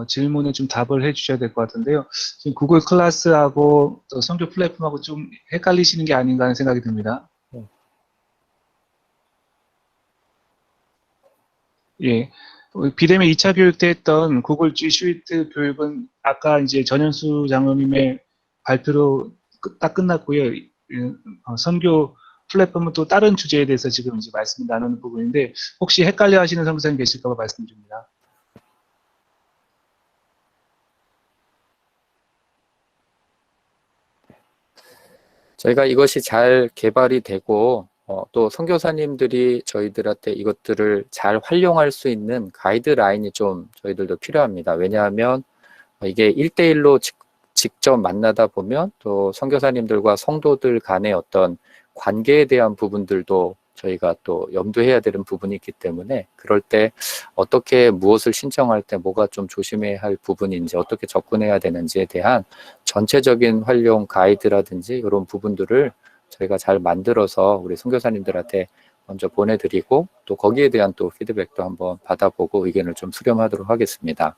질문에 좀 답을 해주셔야 될 것 같은데요. 지금 구글 클래스하고 또 선교 플랫폼하고 좀 헷갈리시는 게 아닌가 하는 생각이 듭니다. 예. 비대면 2차 교육 때 했던 구글 G 슈이트 교육은 아까 이제 전현수 장로님의 발표로 딱 끝났고요. 선교 플랫폼은 또 다른 주제에 대해서 지금 이제 말씀 나누는 부분인데 혹시 헷갈려 하시는 선교사님 계실까 봐 말씀드립니다. 저희가 이것이 잘 개발이 되고 또 선교사님들이 저희들한테 이것들을 잘 활용할 수 있는 가이드라인이 좀 저희들도 필요합니다. 왜냐하면 이게 1대1로 직접 만나다 보면 또 선교사님들과 성도들 간의 어떤 관계에 대한 부분들도 저희가 또 염두해야 되는 부분이 있기 때문에 그럴 때 어떻게 무엇을 신청할 때 뭐가 좀 조심해야 할 부분인지 어떻게 접근해야 되는지에 대한 전체적인 활용 가이드라든지 이런 부분들을 저희가 잘 만들어서 우리 선교사님들한테 먼저 보내드리고 또 거기에 대한 또 피드백도 한번 받아보고 의견을 좀 수렴하도록 하겠습니다.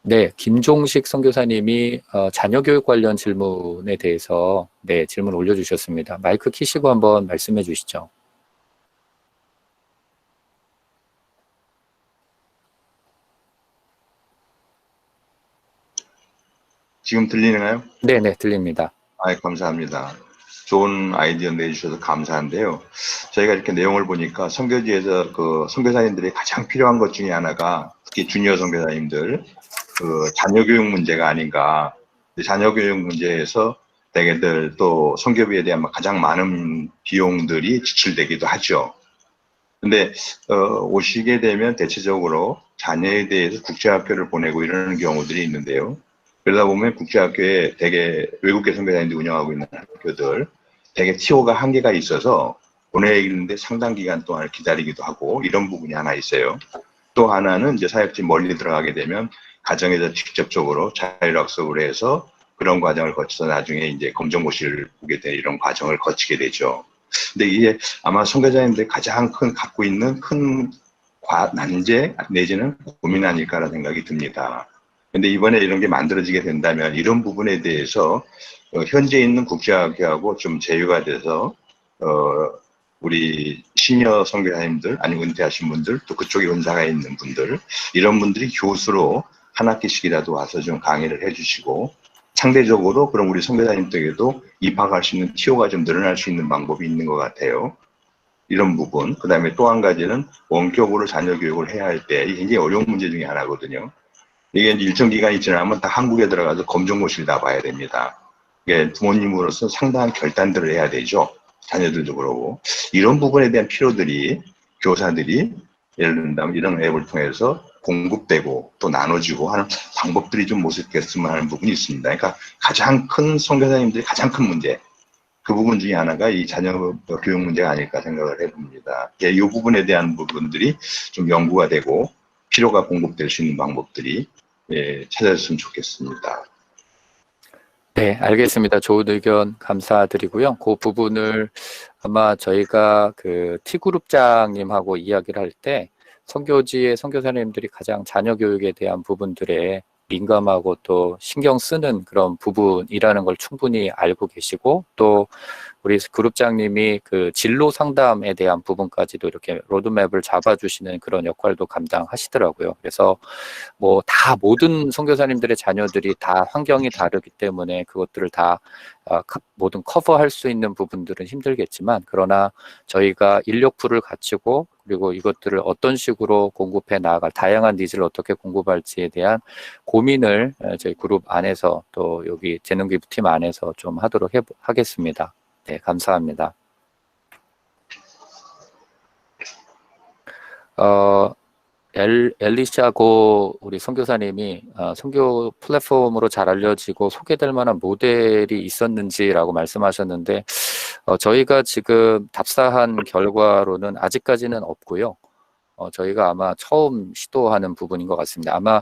네, 김종식 선교사님이 자녀교육 관련 질문에 대해서 질문 올려주셨습니다. 마이크 키시고 한번 말씀해 주시죠. 지금 들리나요? 네, 들립니다. 감사합니다. 좋은 아이디어 내주셔서 감사한데요. 저희가 이렇게 내용을 보니까 선교지에서 선교사님들이 가장 필요한 것 중에 하나가 특히 주니어 선교사님들 자녀교육 문제가 아닌가. 자녀교육 문제에서 대개들 또 선교비에 대한 가장 많은 비용들이 지출되기도 하죠. 근데 오시게 되면 대체적으로 자녀에 대해서 국제학교를 보내고 이러는 경우들이 있는데요. 그러다 보면 국제학교에 대개 외국계 선교사님들이 운영하고 있는 학교들 대개 티오가 한계가 있어서 보내는데 상당 기간 동안 기다리기도 하고 이런 부분이 하나 있어요. 또 하나는 이제 사역지 멀리 들어가게 되면 가정에서 직접적으로 자율학습을 해서 그런 과정을 거쳐서 나중에 이제 검정고시를 보게 될 이런 과정을 거치게 되죠. 근데 이게 아마 선교사님들이 가장 갖고 있는 큰 난제 내지는 고민 아닐까라는 생각이 듭니다. 근데 이번에 이런 게 만들어지게 된다면 이런 부분에 대해서 현재 있는 국제학교하고 좀 제휴가 돼서 우리 시니어 선교사님들, 아니면 은퇴하신 분들, 또 그쪽에 은사가 있는 분들, 이런 분들이 교수로 한 학기씩이라도 와서 좀 강의를 해주시고, 상대적으로 그럼 우리 선교사님들에게도 입학할 수 있는 티오가 좀 늘어날 수 있는 방법이 있는 것 같아요. 이런 부분. 그 다음에 또 한 가지는 원격으로 자녀 교육을 해야 할 때, 이게 굉장히 어려운 문제 중에 하나거든요. 이게 일정 기간이 지나면 다 한국에 들어가서 검정고시를 다 봐야 됩니다. 이게 부모님으로서 상당한 결단들을 해야 되죠. 자녀들도 그러고. 이런 부분에 대한 필요들이 교사들이 예를 든다면 이런 앱을 통해서 공급되고 또 나눠지고 하는 방법들이 좀 모색됐으면 하는 부분이 있습니다. 그러니까 가장 큰 선교사님들이 가장 큰 문제, 그 부분 중에 하나가 이 자녀 교육 문제가 아닐까 생각을 해봅니다. 이 부분에 대한 부분들이 좀 연구가 되고 필요가 공급될 수 있는 방법들이 찾아졌으면 좋겠습니다. 네, 알겠습니다. 좋은 의견 감사드리고요. 그 부분을 아마 저희가 그 T그룹장님하고 이야기를 할 때 선교지의 선교사님들이 가장 자녀 교육에 대한 부분들에 민감하고 또 신경 쓰는 그런 부분이라는 걸 충분히 알고 계시고, 또 우리 그룹장님이 그 진로 상담에 대한 부분까지도 이렇게 로드맵을 잡아주시는 그런 역할도 감당하시더라고요. 그래서 뭐 다 모든 선교사님들의 자녀들이 다 환경이 다르기 때문에 그것들을 다 모든 커버할 수 있는 부분들은 힘들겠지만, 그러나 저희가 인력풀을 갖추고 그리고 이것들을 어떤 식으로 공급해 나아갈, 다양한 니즈를 어떻게 공급할지에 대한 고민을 저희 그룹 안에서 또 여기 재능기부팀 안에서 좀 하도록 하겠습니다. 네, 감사합니다. 엘리샤 고 우리 선교사님이 선교 플랫폼으로 잘 알려지고 소개될 만한 모델이 있었는지라고 말씀하셨는데, 저희가 지금 답사한 결과로는 아직까지는 없고요. 저희가 아마 처음 시도하는 부분인 것 같습니다. 아마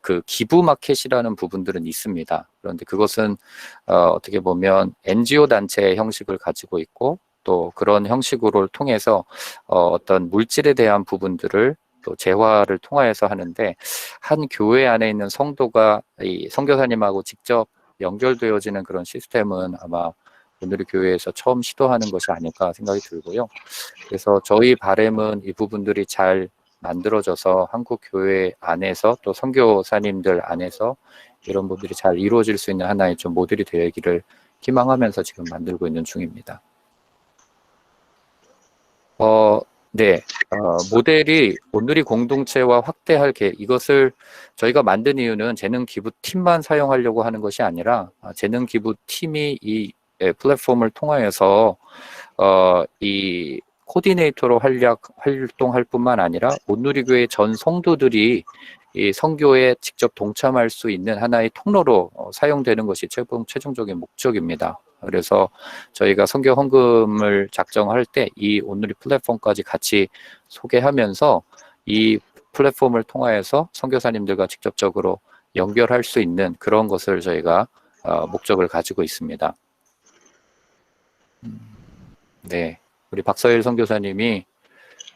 그 기부 마켓이라는 부분들은 있습니다. 그런데 그것은 어떻게 보면 NGO 단체의 형식을 가지고 있고, 또 그런 형식으로 통해서 어떤 물질에 대한 부분들을 또 재화를 통하여서 하는데, 한 교회 안에 있는 성도가 이 선교사님하고 직접 연결되어지는 그런 시스템은 아마 오늘의 교회에서 처음 시도하는 것이 아닐까 생각이 들고요. 그래서 저희 바람은 이 부분들이 잘 만들어져서 한국 교회 안에서 또 선교사님들 안에서 이런 부분들이 잘 이루어질 수 있는 하나의 좀 모델이 되기를 희망하면서 지금 만들고 있는 중입니다. 네, 모델이 오늘의 공동체와 확대할 계획, 이것을 저희가 만든 이유는 재능기부팀만 사용하려고 하는 것이 아니라 재능기부팀이 이 플랫폼을 통하여서 이 코디네이터로 활동할 뿐만 아니라 온누리교회 전 성도들이 이 선교에 직접 동참할 수 있는 하나의 통로로 사용되는 것이 최종적인 목적입니다. 그래서 저희가 선교 헌금을 작정할 때 이 온누리 플랫폼까지 같이 소개하면서 이 플랫폼을 통하여서 선교사님들과 직접적으로 연결할 수 있는 그런 것을 저희가 목적을 가지고 있습니다. 네, 우리 박서일 선교사님이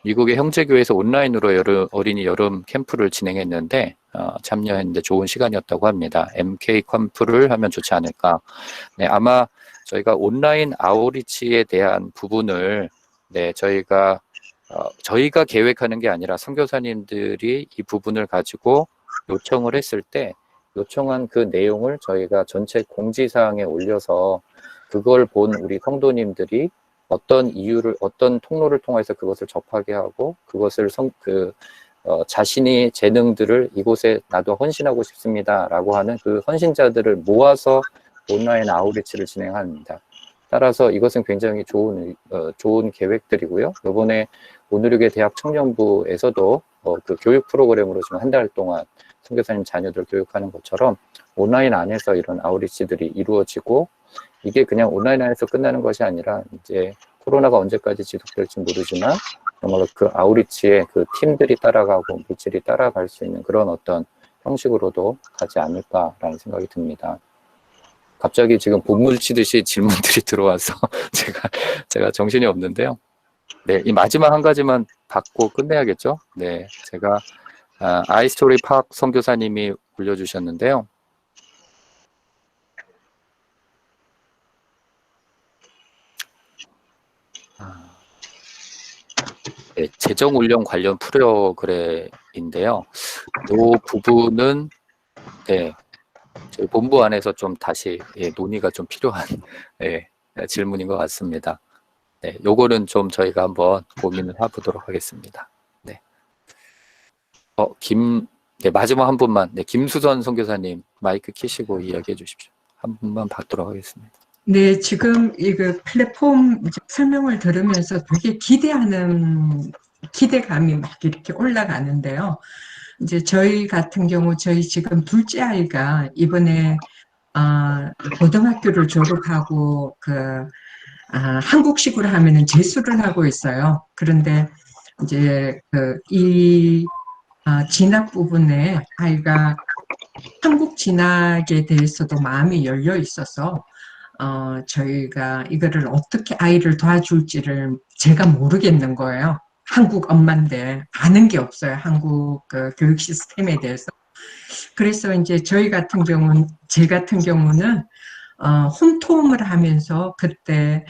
미국의 형제교회에서 온라인으로 어린이 여름 캠프를 진행했는데 참여했는데 좋은 시간이었다고 합니다. MK 캠프를 하면 좋지 않을까. 네, 아마 저희가 온라인 아웃리치에 대한 부분을 저희가 계획하는 게 아니라 선교사님들이 이 부분을 가지고 요청을 했을 때 요청한 그 내용을 저희가 전체 공지사항에 올려서 그걸 본 우리 성도님들이 어떤 어떤 통로를 통해서 그것을 접하게 하고 그것을 자신의 재능들을 이곳에 나도 헌신하고 싶습니다라고 하는 그 헌신자들을 모아서 온라인 아웃리치를 진행합니다. 따라서 이것은 굉장히 좋은 계획들이고요. 이번에 온누리교회 대학 청년부에서도 그 교육 프로그램으로 지금 한 달 동안 선교사님 자녀들 교육하는 것처럼 온라인 안에서 이런 아웃리치들이 이루어지고, 이게 그냥 온라인 안에서 끝나는 것이 아니라 이제 코로나가 언제까지 지속될지 모르지만 정말로 그 아웃리치에 그 팀들이 따라가고 물질이 따라갈 수 있는 그런 어떤 형식으로도 가지 않을까라는 생각이 듭니다. 갑자기 지금 본물 치듯이 질문들이 들어와서 제가 정신이 없는데요. 네, 이 마지막 한 가지만 받고 끝내야겠죠. 네, 제가 아이스토리 팍 선교사님이 올려주셨는데요. 네, 재정 운영 관련 프로그램인데요. 이 부분은 네, 저희 본부 안에서 좀 다시 논의가 좀 필요한 질문인 것 같습니다. 네, 요거는 좀 저희가 한번 고민을 해보도록 하겠습니다. 네. 네, 마지막 한 분만, 네, 김수선 선교사님 마이크 켜시고 이야기해 주십시오. 한 분만 받도록 하겠습니다. 네, 지금 이거 플랫폼 설명을 들으면서 되게 기대감이 막 이렇게 올라가는데요. 이제 저희 같은 경우, 저희 지금 둘째 아이가 이번에, 고등학교를 졸업하고, 한국식으로 하면은 재수를 하고 있어요. 그런데 이제 진학 부분에 아이가 한국 진학에 대해서도 마음이 열려 있어서 저희가 이거를 어떻게 아이를 도와줄지를 제가 모르겠는 거예요. 한국 엄마인데 아는 게 없어요. 한국 교육 시스템에 대해서. 그래서 이제 제 같은 경우는 홈토움을 하면서 그때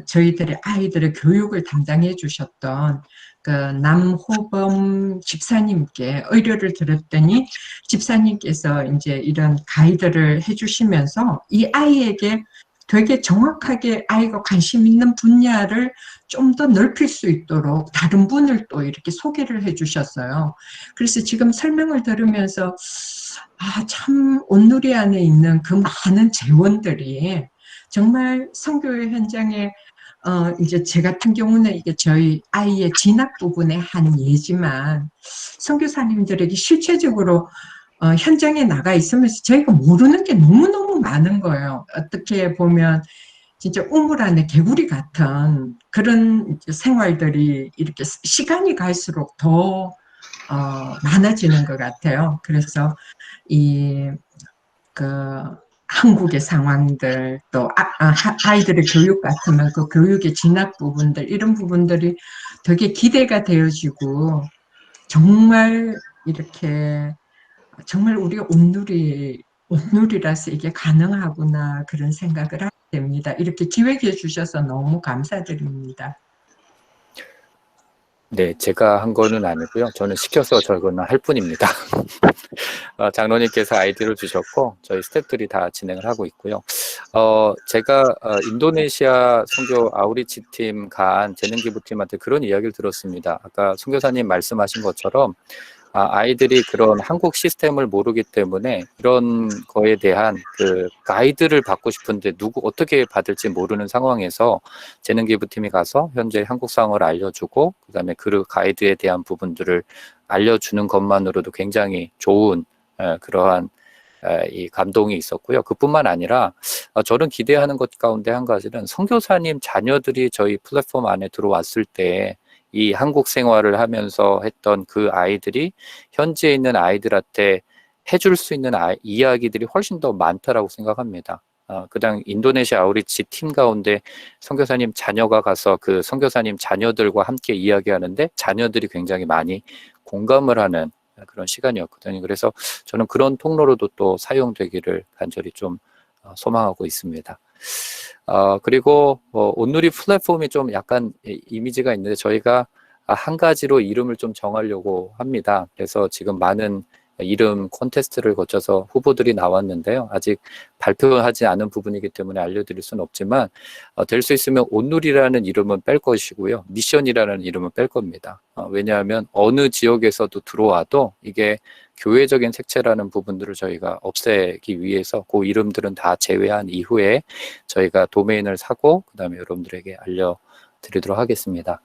저희들의 아이들의 교육을 담당해 주셨던 남호범 집사님께 의뢰를 드렸더니 집사님께서 이제 이런 가이드를 해주시면서 이 아이에게 되게 정확하게 아이가 관심 있는 분야를 좀 더 넓힐 수 있도록 다른 분을 또 이렇게 소개를 해주셨어요. 그래서 지금 설명을 들으면서 참 온누리 안에 있는 그 많은 재원들이 정말 선교의 현장에 이제 제 같은 경우는 이게 저희 아이의 진학 부분의 한 예지만 선교사님들에게 실체적으로 현장에 나가 있으면서 저희가 모르는 게 너무너무 많은 거예요. 어떻게 보면 진짜 우물 안에 개구리 같은 그런 생활들이 이렇게 시간이 갈수록 더 많아지는 것 같아요. 그래서 한국의 상황들, 또 아이들의 교육 같으면 그 교육의 진학 부분들, 이런 부분들이 되게 기대가 되어지고 정말 이렇게 정말 우리가 온누리라서 이게 가능하구나 그런 생각을 하게 됩니다. 이렇게 기획해 주셔서 너무 감사드립니다. 네, 제가 한 거는 아니고요. 저는 시켜서 저거는 할 뿐입니다. 장로님께서 아이디어를 주셨고 저희 스태프들이 다 진행을 하고 있고요. 제가 인도네시아 선교 아우리치 팀 간 재능기부팀한테 그런 이야기를 들었습니다. 아까 선교사님 말씀하신 것처럼 아이들이 그런 한국 시스템을 모르기 때문에 이런 거에 대한 그 가이드를 받고 싶은데 어떻게 받을지 모르는 상황에서 재능기부팀이 가서 현재 한국 상황을 알려주고 그다음에 그 가이드에 대한 부분들을 알려주는 것만으로도 굉장히 좋은 그러한 이 감동이 있었고요. 그뿐만 아니라 저는 기대하는 것 가운데 한 가지는 선교사님 자녀들이 저희 플랫폼 안에 들어왔을 때 이 한국 생활을 하면서 했던 그 아이들이 현지에 있는 아이들한테 해줄 수 있는 이야기들이 훨씬 더 많다라고 생각합니다. 그다음 인도네시아 아우리치 팀 가운데 선교사님 자녀가 가서 그 선교사님 자녀들과 함께 이야기하는데 자녀들이 굉장히 많이 공감을 하는 그런 시간이었거든요. 그래서 저는 그런 통로로도 또 사용되기를 간절히 좀 소망하고 있습니다. 그리고 온누리 플랫폼이 좀 약간 이미지가 있는데 저희가 한 가지로 이름을 좀 정하려고 합니다. 그래서 지금 많은 이름 콘테스트를 거쳐서 후보들이 나왔는데요. 아직 발표하지 않은 부분이기 때문에 알려드릴 수는 없지만 될 수 있으면 온누리라는 이름은 뺄 것이고요. 미션이라는 이름은 뺄 겁니다. 왜냐하면 어느 지역에서도 들어와도 이게 교회적인 색채라는 부분들을 저희가 없애기 위해서 그 이름들은 다 제외한 이후에 저희가 도메인을 사고 그 다음에 여러분들에게 알려드리도록 하겠습니다.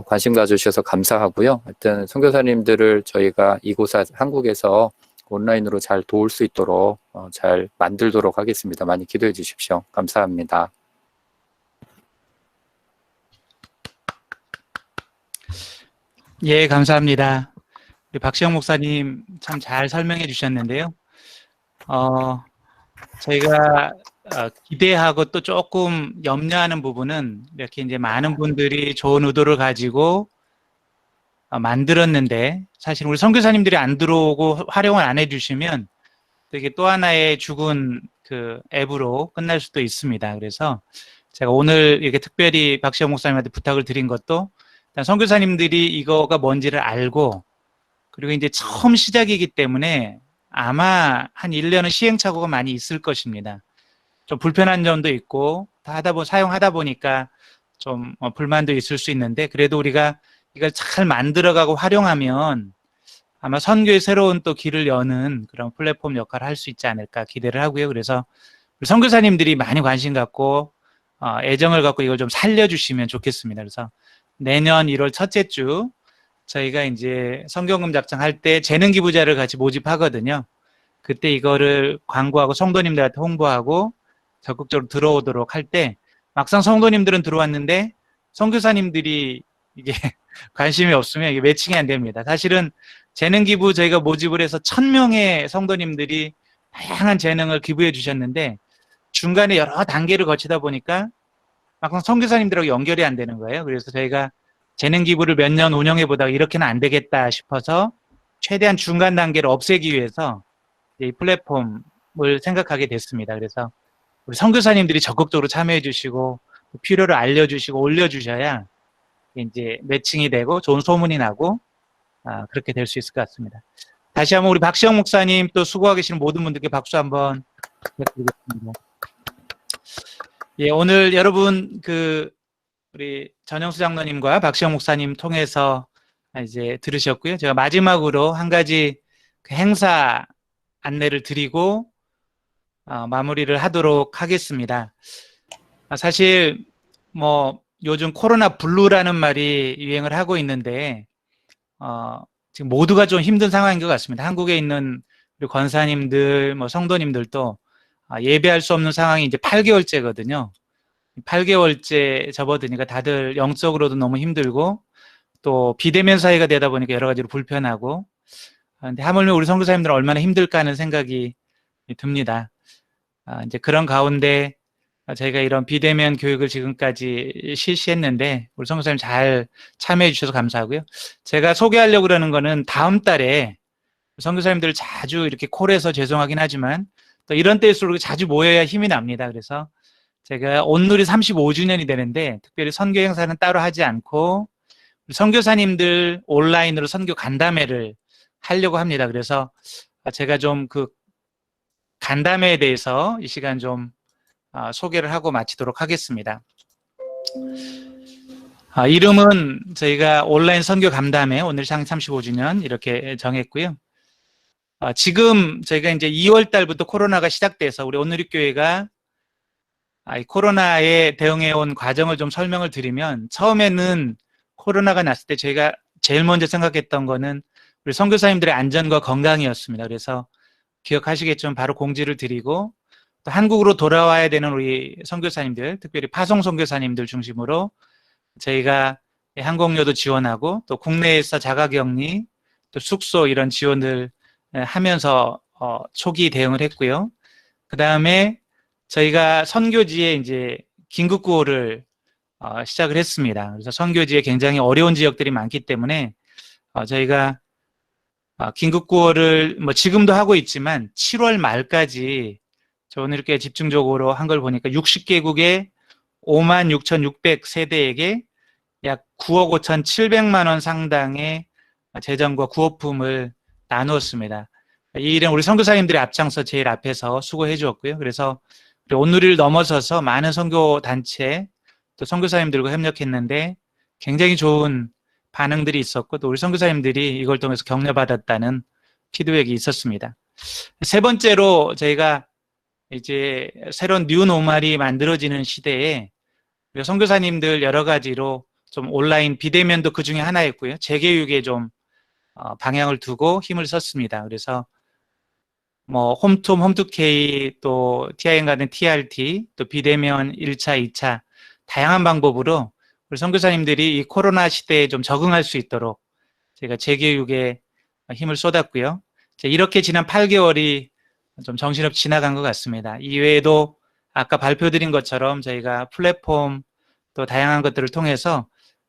관심 가져주셔서 감사하고요. 하여튼 선교사님들을 저희가 이곳 한국에서 온라인으로 잘 도울 수 있도록 잘 만들도록 하겠습니다. 많이 기도해 주십시오. 감사합니다. 예, 감사합니다. 우리 박시영 목사님 참 잘 설명해 주셨는데요. 저희가 기대하고 또 조금 염려하는 부분은 이렇게 이제 많은 분들이 좋은 의도를 가지고 만들었는데 사실 우리 선교사님들이 안 들어오고 활용을 안 해주시면 되게 또 하나의 죽은 그 앱으로 끝날 수도 있습니다. 그래서 제가 오늘 이렇게 특별히 박시영 목사님한테 부탁을 드린 것도 선교사님들이 이거가 뭔지를 알고, 그리고 이제 처음 시작이기 때문에 아마 한 1년은 시행착오가 많이 있을 것입니다. 좀 불편한 점도 있고, 사용하다 보니까 좀 불만도 있을 수 있는데, 그래도 우리가 이걸 잘 만들어가고 활용하면 아마 선교의 새로운 또 길을 여는 그런 플랫폼 역할을 할 수 있지 않을까 기대를 하고요. 그래서 우리 선교사님들이 많이 관심 갖고 애정을 갖고 이걸 좀 살려주시면 좋겠습니다. 그래서 내년 1월 첫째 주 저희가 이제 성경금 작성할 때 재능 기부자를 같이 모집하거든요. 그때 이거를 광고하고 성도님들한테 홍보하고 적극적으로 들어오도록 할 때, 막상 성도님들은 들어왔는데 선교사님들이 이게 관심이 없으면 이게 매칭이 안 됩니다. 사실은 재능 기부 저희가 모집을 해서 1000명의 성도님들이 다양한 재능을 기부해 주셨는데, 중간에 여러 단계를 거치다 보니까 막상 선교사님들하고 연결이 안 되는 거예요. 그래서 저희가 재능 기부를 몇 년 운영해 보다가 이렇게는 안 되겠다 싶어서 최대한 중간 단계를 없애기 위해서 이 플랫폼을 생각하게 됐습니다. 그래서 우리 선교사님들이 적극적으로 참여해 주시고 필요를 알려주시고 올려주셔야 이제 매칭이 되고 좋은 소문이 나고 그렇게 될 수 있을 것 같습니다. 다시 한번 우리 박시영 목사님 또 수고하고 계시는 모든 분들께 박수 한번 부탁드리겠습니다. 예, 오늘 여러분 우리 전영수 장로님과 박시영 목사님 통해서 이제 들으셨고요. 제가 마지막으로 한 가지 행사 안내를 드리고 마무리를 하도록 하겠습니다. 사실 뭐 요즘 코로나 블루라는 말이 유행을 하고 있는데 지금 모두가 좀 힘든 상황인 것 같습니다. 한국에 있는 우리 권사님들, 뭐 성도님들도 예배할 수 없는 상황이 이제 8개월째거든요. 8개월째 접어드니까 다들 영적으로도 너무 힘들고 또 비대면 사회가 되다 보니까 여러 가지로 불편하고, 근데 하물며 우리 선교사님들은 얼마나 힘들까 하는 생각이 듭니다. 이제 그런 가운데 저희가 이런 비대면 교육을 지금까지 실시했는데 우리 선교사님 잘 참여해 주셔서 감사하고요. 제가 소개하려고 그러는 거는 다음 달에 선교사님들 자주 이렇게 콜해서 죄송하긴 하지만 또 이런 때일수록 자주 모여야 힘이 납니다. 그래서 제가 온누리 35주년이 되는데 특별히 선교 행사는 따로 하지 않고 선교사님들 온라인으로 선교 간담회를 하려고 합니다. 그래서 제가 좀 간담회에 대해서 이 시간 좀 소개를 하고 마치도록 하겠습니다. 이름은 저희가 온라인 선교 간담회 오늘 상 35주년 이렇게 정했고요. 지금 저희가 이제 2월 달부터 코로나가 시작돼서 우리 온누리교회가 코로나에 대응해 온 과정을 좀 설명을 드리면, 처음에는 코로나가 났을 때 저희가 제일 먼저 생각했던 거는 우리 선교사님들의 안전과 건강이었습니다. 그래서 기억하시겠지만 바로 공지를 드리고 또 한국으로 돌아와야 되는 우리 선교사님들, 특별히 파송 선교사님들 중심으로 저희가 항공료도 지원하고 또 국내에서 자가격리, 또 숙소 이런 지원을 하면서 초기 대응을 했고요. 그 다음에 저희가 선교지에 이제 긴급구호를 시작을 했습니다. 그래서 선교지에 굉장히 어려운 지역들이 많기 때문에 저희가 긴급구호를 뭐 지금도 하고 있지만 7월 말까지 저는 이렇게 집중적으로 한 걸 보니까 60개국의 56,600세대에게 약 9억 5,700만 원 상당의 재정과 구호품을 나누었습니다. 이 일은 우리 선교사님들이 앞장서 제일 앞에서 수고해 주었고요. 그래서 우리 온누리를 넘어서서 많은 선교단체 또 선교사님들과 협력했는데 굉장히 좋은 반응들이 있었고 또 우리 선교사님들이 이걸 통해서 격려받았다는 피드백이 있었습니다. 세 번째로 저희가 이제 새로운 뉴노멀이 만들어지는 시대에 우리 선교사님들 여러 가지로 좀 온라인 비대면도 그 중에 하나였고요. 재교육에 좀 방향을 두고 힘을 썼습니다. 그래서 뭐 홈툼, 홈투K, 또 TIN 가든 TRT, 또 비대면 1차, 2차 다양한 방법으로 우리 선교사님들이 이 코로나 시대에 좀 적응할 수 있도록 제가 재교육에 힘을 쏟았고요. 이렇게 지난 8개월이 좀 정신없이 지나간 것 같습니다. 이외에도 아까 발표드린 것처럼 저희가 플랫폼 또 다양한 것들을 통해서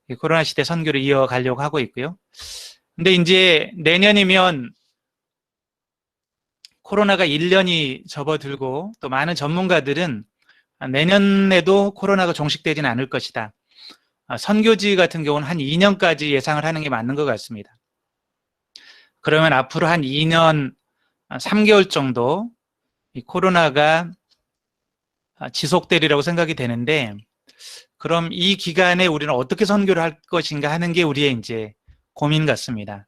이 코로나 시대 선교를 이어가려고 하고 있고요. 근데 이제 내년이면 코로나가 1년이 접어들고 또 많은 전문가들은 내년에도 코로나가 종식되지는 않을 것이다. 선교지 같은 경우는 한 2년까지 예상을 하는 게 맞는 것 같습니다. 그러면 앞으로 한 2년 3개월 정도 이 코로나가 지속되리라고 생각이 되는데, 그럼 이 기간에 우리는 어떻게 선교를 할 것인가 하는 게 우리의 이제 고민 같습니다.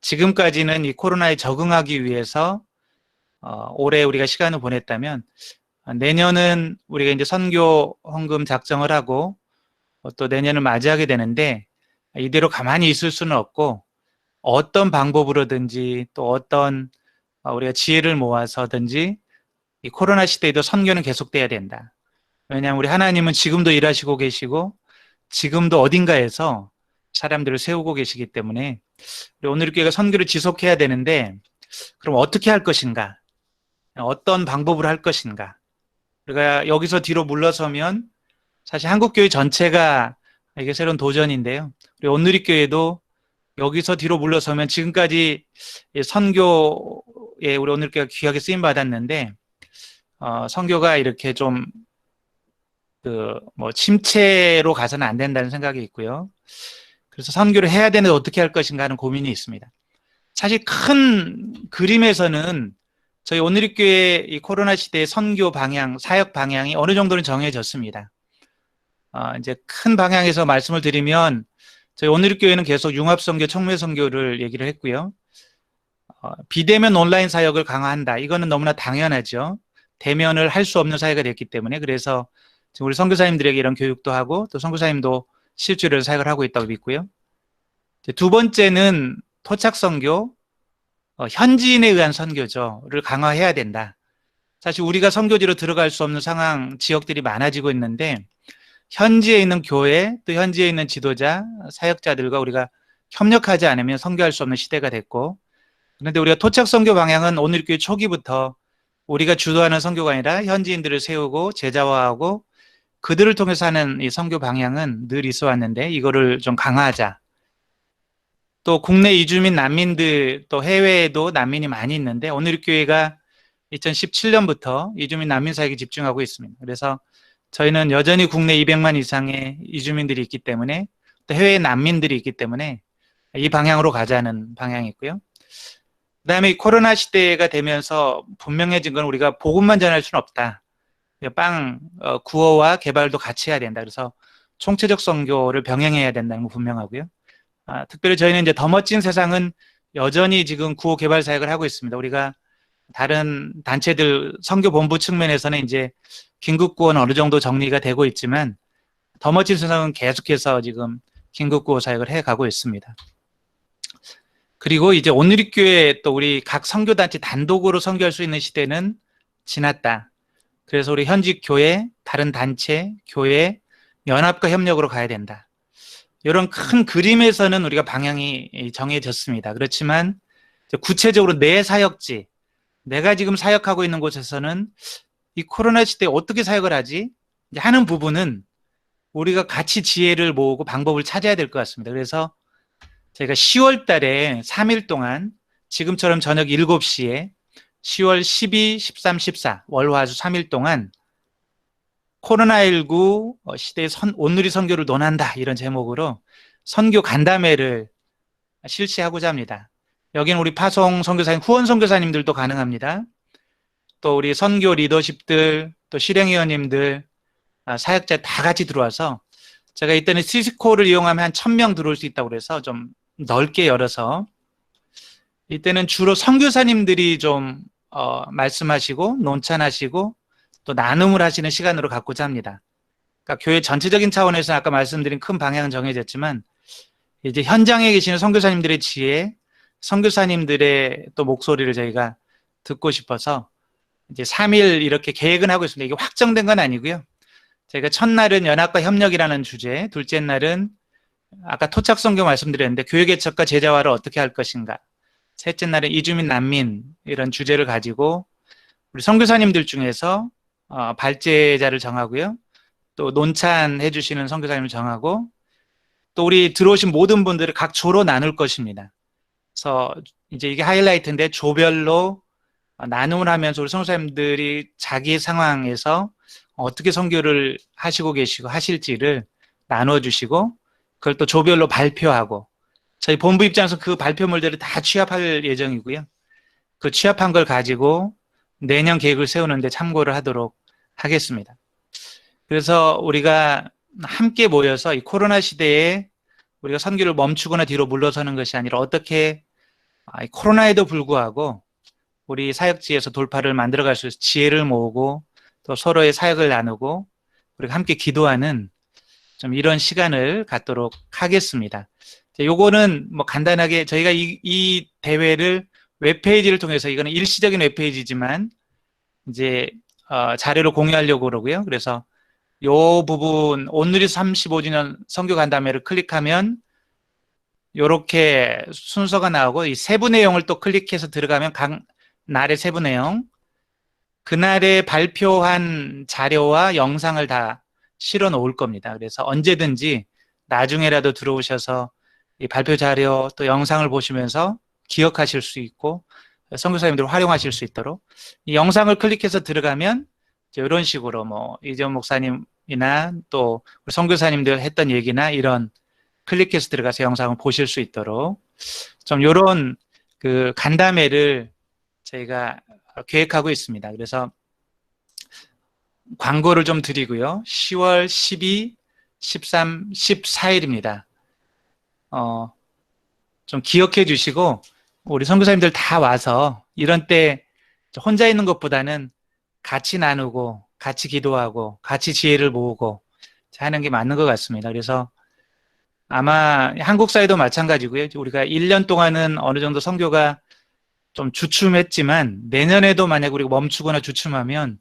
지금까지는 이 코로나에 적응하기 위해서 올해 우리가 시간을 보냈다면, 내년은 우리가 이제 선교 헌금 작정을 하고 또 내년을 맞이하게 되는데, 이대로 가만히 있을 수는 없고 어떤 방법으로든지 또 어떤 우리가 지혜를 모아서든지 이 코로나 시대에도 선교는 계속돼야 된다. 왜냐하면 우리 하나님은 지금도 일하시고 계시고 지금도 어딘가에서 사람들을 세우고 계시기 때문에 우리 오늘교회가 선교를 지속해야 되는데, 그럼 어떻게 할 것인가? 어떤 방법으로 할 것인가? 우리가 여기서 뒤로 물러서면 사실 한국교회 전체가 이게 새로운 도전인데요. 우리 온누리교회도 여기서 뒤로 물러서면 지금까지 선교에 우리 오늘교회가 귀하게 쓰임 받았는데, 선교가 이렇게 좀 침체로 가서는 안 된다는 생각이 있고요. 그래서 선교를 해야 되는데 어떻게 할 것인가 하는 고민이 있습니다. 사실 큰 그림에서는 저희 온누리교회 이 코로나 시대의 선교 방향, 사역 방향이 어느 정도는 정해졌습니다. 이제 큰 방향에서 말씀을 드리면, 저희 온누리교회는 계속 융합선교, 청매선교를 얘기를 했고요. 비대면 온라인 사역을 강화한다. 이거는 너무나 당연하죠. 대면을 할 수 없는 사회가 됐기 때문에. 그래서 지금 우리 선교사님들에게 이런 교육도 하고 또 선교사님도 실제로 사역을 하고 있다고 믿고요. 두 번째는 토착선교, 현지인에 의한 선교를 강화해야 된다. 사실 우리가 선교지로 들어갈 수 없는 상황, 지역들이 많아지고 있는데, 현지에 있는 교회, 또 현지에 있는 지도자, 사역자들과 우리가 협력하지 않으면 선교할 수 없는 시대가 됐고, 그런데 우리가 토착선교 방향은 오늘교회 초기부터 우리가 주도하는 선교가 아니라 현지인들을 세우고 제자화하고 그들을 통해서 하는 이 선교 방향은 늘 있어 왔는데, 이거를 좀 강화하자. 또 국내 이주민 난민들, 또 해외에도 난민이 많이 있는데, 오늘교회가 2017년부터 이주민 난민 사역에 집중하고 있습니다. 그래서 저희는 여전히 국내 200만 이상의 이주민들이 있기 때문에, 또 해외 난민들이 있기 때문에 이 방향으로 가자는 방향이 있고요. 그 다음에 코로나 시대가 되면서 분명해진 건 우리가 복음만 전할 수는 없다. 구호와 개발도 같이 해야 된다. 그래서 총체적 선교를 병행해야 된다는 거 분명하고요. 특별히 저희는 이제 더 멋진 세상은 여전히 지금 구호 개발 사역을 하고 있습니다. 우리가 다른 단체들 선교본부 측면에서는 이제 긴급구호는 어느 정도 정리가 되고 있지만, 더 멋진 세상은 계속해서 지금 긴급구호 사역을 해가고 있습니다. 그리고 이제 온누리교회 또 우리 각 선교단체 단독으로 선교할 수 있는 시대는 지났다. 그래서 우리 현직 교회, 다른 단체, 교회, 연합과 협력으로 가야 된다. 이런 큰 그림에서는 우리가 방향이 정해졌습니다. 그렇지만 구체적으로 내 사역지, 내가 지금 사역하고 있는 곳에서는 이 코로나 시대에 어떻게 사역을 하지? 하는 부분은 우리가 같이 지혜를 모으고 방법을 찾아야 될 것 같습니다. 그래서 저희가 10월 달에 3일 동안 지금처럼 저녁 7시에 10월 12, 13, 14 월화수 3일 동안 코로나19 시대의 온누리 선교를 논한다, 이런 제목으로 선교 간담회를 실시하고자 합니다. 여기는 우리 파송 선교사님, 후원 선교사님들도 가능합니다. 또 우리 선교 리더십들, 또 실행위원님들, 사역자 다 같이 들어와서, 제가 이때는 시스코를 이용하면 한 1000명 들어올 수 있다고 그래서 좀 넓게 열어서, 이때는 주로 선교사님들이 좀 말씀하시고 논찬하시고 또 나눔을 하시는 시간으로 갖고자 합니다. 그러니까 교회 전체적인 차원에서 아까 말씀드린 큰 방향은 정해졌지만, 이제 현장에 계시는 선교사님들의 지혜, 선교사님들의 또 목소리를 저희가 듣고 싶어서 이제 3일 이렇게 계획은 하고 있습니다. 이게 확정된 건 아니고요. 저희가 첫날은 연합과 협력이라는 주제, 둘째 날은 아까 토착선교 말씀드렸는데 교회개척과 제자화를 어떻게 할 것인가, 셋째 날은 이주민 난민, 이런 주제를 가지고 우리 선교사님들 중에서 발제자를 정하고요. 또 논찬해 주시는 선교사님을 정하고, 또 우리 들어오신 모든 분들을 각 조로 나눌 것입니다. 그래서 이제 이게 하이라이트인데, 조별로 나눔을 하면서 우리 선교사님들이 자기 상황에서 어떻게 선교를 하시고 계시고 하실지를 나눠주시고 그걸 또 조별로 발표하고 저희 본부 입장에서 그 발표물들을 다 취합할 예정이고요. 그 취합한 걸 가지고 내년 계획을 세우는데 참고를 하도록 하겠습니다. 그래서 우리가 함께 모여서 이 코로나 시대에 우리가 선교를 멈추거나 뒤로 물러서는 것이 아니라 어떻게 이 코로나에도 불구하고 우리 사역지에서 돌파를 만들어갈 수 있어서 지혜를 모으고 또 서로의 사역을 나누고 우리가 함께 기도하는 좀 이런 시간을 갖도록 하겠습니다. 요거는 뭐 간단하게 저희가 이 대회를 웹페이지를 통해서 이거는 일시적인 웹페이지지만 이제 자료를 공유하려고 그러고요. 그래서 요 부분 온누리 35주년 선교 간담회를 클릭하면 요렇게 순서가 나오고 이 세부 내용을 또 클릭해서 들어가면 각 날의 세부 내용 그날에 발표한 자료와 영상을 다 실어 놓을 겁니다. 그래서 언제든지 나중에라도 들어오셔서 이 발표 자료 또 영상을 보시면서 기억하실 수 있고 선교사님들 활용하실 수 있도록 이 영상을 클릭해서 들어가면 이런 식으로 뭐 이재원 목사님이나 또 우리 선교사님들 했던 얘기나 이런 클릭해서 들어가서 영상을 보실 수 있도록 좀 이런 그 간담회를 저희가 계획하고 있습니다. 그래서 광고를 좀 드리고요. 10월 12, 13, 14일입니다. 좀 기억해 주시고 우리 선교사님들 다 와서 이런 때 혼자 있는 것보다는 같이 나누고 같이 기도하고 같이 지혜를 모으고 하는 게 맞는 것 같습니다. 그래서 아마 한국 사회도 마찬가지고요. 우리가 1년 동안은 어느 정도 선교가 좀 주춤했지만 내년에도 만약 우리가 멈추거나 주춤하면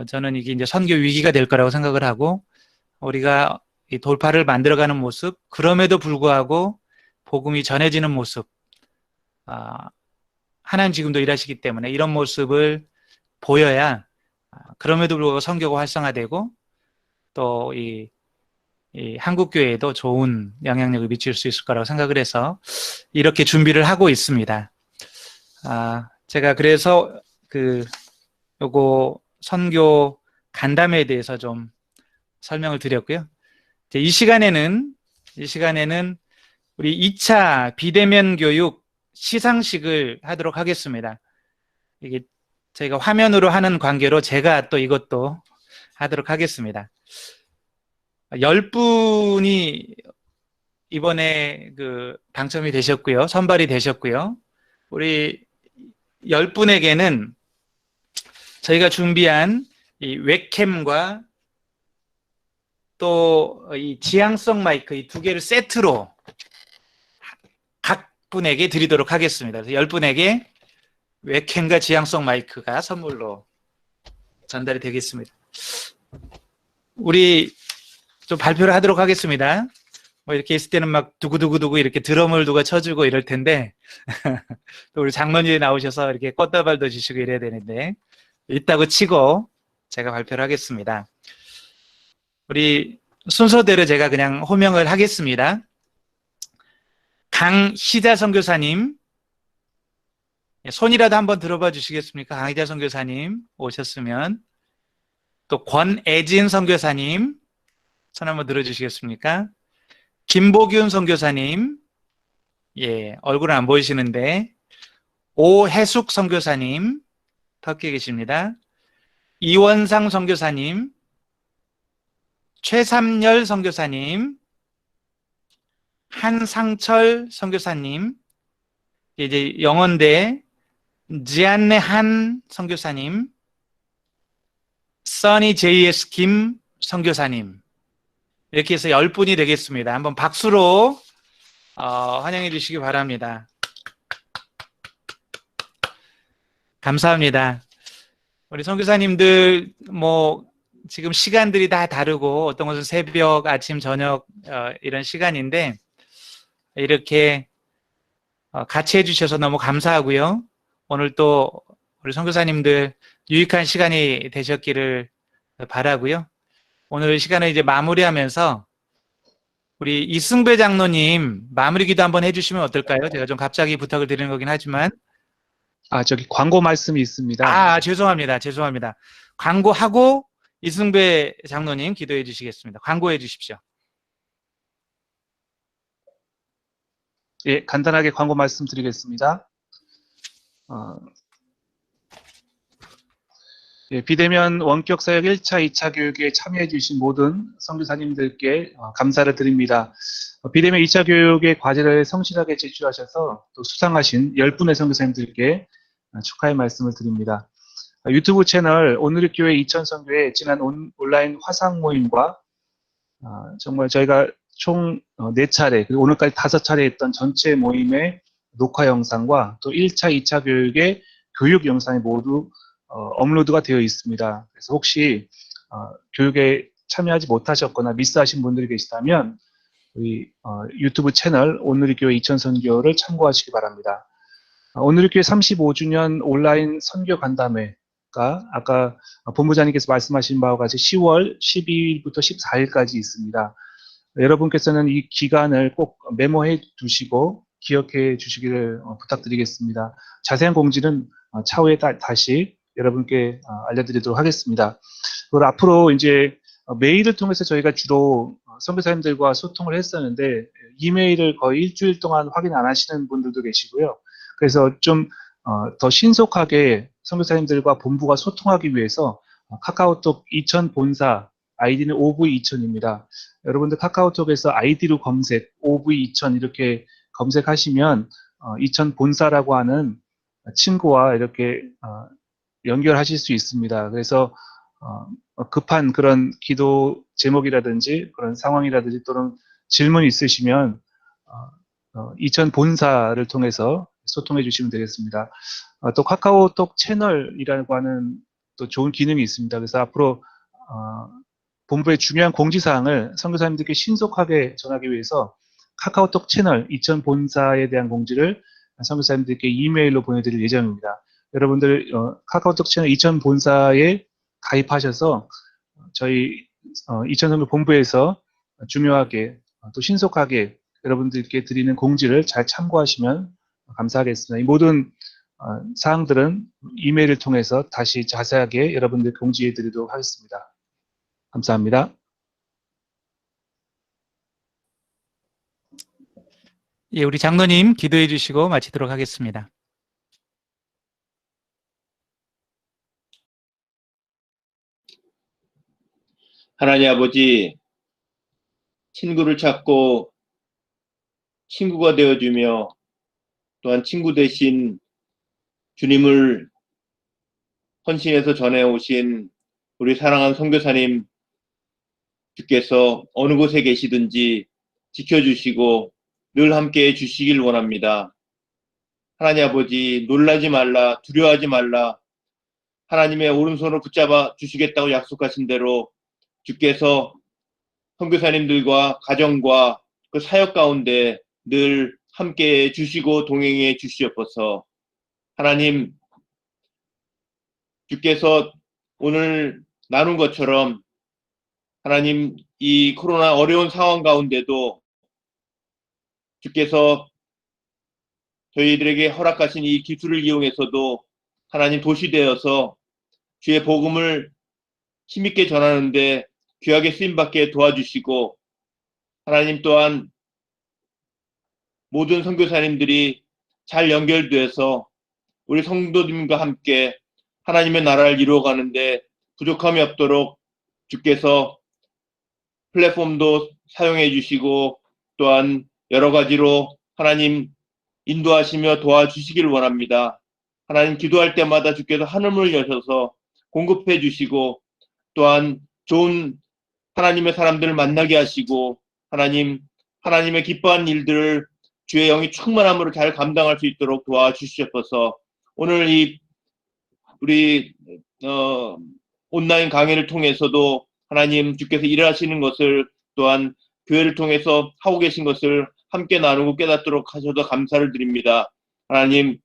저는 이게 이제 선교 위기가 될 거라고 생각을 하고 우리가 이 돌파를 만들어가는 모습 그럼에도 불구하고 복음이 전해지는 모습 하나님 지금도 일하시기 때문에 이런 모습을 보여야 그럼에도 불구하고 선교가 활성화되고 또 이 한국 교회에도 좋은 영향력을 미칠 수 있을 거라고 생각을 해서 이렇게 준비를 하고 있습니다. 제가 그래서 요거 선교 간담회에 대해서 좀 설명을 드렸고요. 이제 이 시간에는 우리 2차 비대면 교육 시상식을 하도록 하겠습니다. 이게 저희가 화면으로 하는 관계로 제가 또 이것도 하도록 하겠습니다. 10분이 이번에 당첨이 되셨고요. 선발이 되셨고요. 우리 10분에게는 저희가 준비한 이 웹캠과 또 이 지향성 마이크 이 두 개를 세트로 각 분에게 드리도록 하겠습니다. 그래서 10분에게 웹캠과 지향성 마이크가 선물로 전달이 되겠습니다. 우리 좀 발표를 하도록 하겠습니다. 뭐 이렇게 있을 때는 막 두구두구두구 이렇게 드럼을 누가 쳐주고 이럴 텐데 또 우리 장로님이 나오셔서 이렇게 꽃다발도 주시고 이래야 되는데 있다고 치고 제가 발표를 하겠습니다. 우리 순서대로 제가 그냥 호명을 하겠습니다. 강희자 선교사님, 손이라도 한번 들어봐 주시겠습니까? 강희자 선교사님 오셨으면. 또 권애진 선교사님, 손 한번 들어주시겠습니까? 김보균 선교사님, 얼굴은 안 보이시는데, 오해숙 선교사님, 밖에 계십니다. 이원상 선교사님, 최삼열 선교사님, 한상철 선교사님, 이제 영원대 지안네 한 선교사님, 써니 JS 김 선교사님, 이렇게 해서 10분이 되겠습니다. 한번 박수로 환영해 주시기 바랍니다. 감사합니다. 우리 선교사님들 지금 시간들이 다 다르고 어떤 것은 새벽, 아침, 저녁 이런 시간인데 이렇게 같이 해주셔서 너무 감사하고요. 오늘 또 우리 선교사님들 유익한 시간이 되셨기를 바라고요. 오늘 시간을 이제 마무리하면서 우리 이승배 장로님 마무리 기도 한번 해주시면 어떨까요? 제가 좀 갑자기 부탁을 드리는 거긴 하지만 저기 광고 말씀이 있습니다. 죄송합니다. 광고하고 이승배 장로님 기도해 주시겠습니다. 광고해 주십시오. 예, 간단하게 광고 말씀드리겠습니다. 예, 비대면 원격 사역 1차, 2차 교육에 참여해 주신 모든 선교사님들께 감사를 드립니다. 비대면 2차 교육의 과제를 성실하게 제출하셔서 또 수상하신 10분의 선교사님들께 축하의 말씀을 드립니다. 유튜브 채널 오늘의 교회 이천선교회 지난 온라인 화상 모임과 정말 저희가 총 4차례, 그리고 오늘까지 5차례 했던 전체 모임의 녹화 영상과 또 1차, 2차 교육의 교육 영상이 모두 업로드가 되어 있습니다. 그래서 혹시 교육에 참여하지 못하셨거나 미스하신 분들이 계시다면 우리 유튜브 채널 오늘의 교회 이천선교를 참고하시기 바랍니다. 오늘의 교회 35주년 온라인 선교 간담회가 아까 본부장님께서 말씀하신 바와 같이 10월 12일부터 14일까지 있습니다. 여러분께서는 이 기간을 꼭 메모해 두시고 기억해 주시기를 부탁드리겠습니다. 자세한 공지는 차후에 다시 여러분께 알려드리도록 하겠습니다. 그리고 앞으로 이제 메일을 통해서 저희가 주로 선교사님들과 소통을 했었는데 이메일을 거의 일주일 동안 확인 안 하시는 분들도 계시고요. 그래서 좀 더 신속하게 선교사님들과 본부가 소통하기 위해서 카카오톡 이천 본사 아이디는 OV2000입니다. 여러분들 카카오톡에서 아이디로 검색 OV2000 이렇게 검색하시면 이천 본사라고 하는 친구와 이렇게 연결하실 수 있습니다. 그래서 급한 그런 기도 제목이라든지 그런 상황이라든지 또는 질문이 있으시면 이천 본사를 통해서 소통해 주시면 되겠습니다. 또 카카오톡 채널이라고 하는 또 좋은 기능이 있습니다. 그래서 앞으로 본부의 중요한 공지사항을 선교사님들께 신속하게 전하기 위해서 카카오톡 채널 이천 본사에 대한 공지를 선교사님들께 이메일로 보내드릴 예정입니다. 여러분들 카카오톡 채널 이천 본사에 가입하셔서 저희 이천 선교 본부에서 중요하게 또 신속하게 여러분들께 드리는 공지를 잘 참고하시면 감사하겠습니다. 이 모든 사항들은 이메일을 통해서 다시 자세하게 여러분들 공지해 드리도록 하겠습니다. 감사합니다. 예, 우리 장로님 기도해 주시고 마치도록 하겠습니다. 하나님 아버지, 친구를 찾고 친구가 되어주며 또한 친구 대신 주님을 헌신해서 전해오신 우리 사랑하는 선교사님 주께서 어느 곳에 계시든지 지켜주시고 늘 함께해 주시길 원합니다. 하나님 아버지, 놀라지 말라, 두려워하지 말라, 하나님의 오른손을 붙잡아 주시겠다고 약속하신 대로 주께서 선교사님들과 가정과 그 사역 가운데 늘 함께해 주시고 동행해 주시옵소서. 하나님, 주께서 오늘 나눈 것처럼 하나님 이 코로나 어려운 상황 가운데도 주께서 저희들에게 허락하신 이 기술을 이용해서도 하나님 도시되어서 주의 복음을 힘있게 전하는데 귀하게 쓰임받게 도와주시고, 하나님 또한 모든 선교사님들이 잘 연결돼서 우리 성도님과 함께 하나님의 나라를 이루어가는데 부족함이 없도록 주께서 플랫폼도 사용해 주시고 또한 여러 가지로 하나님 인도하시며 도와주시길 원합니다. 하나님, 기도할 때마다 주께서 하늘문을 여셔서 공급해 주시고 또한 좋은 하나님의 사람들을 만나게 하시고 하나님의 기뻐하는 일들을 주의 영이 충만함으로 잘 감당할 수 있도록 도와주시옵소서. 오늘 우리 온라인 강의를 통해서도 하나님 주께서 일하시는 것을 또한 교회를 통해서 하고 계신 것을 함께 나누고 깨닫도록 하셔서 감사를 드립니다. 하나님,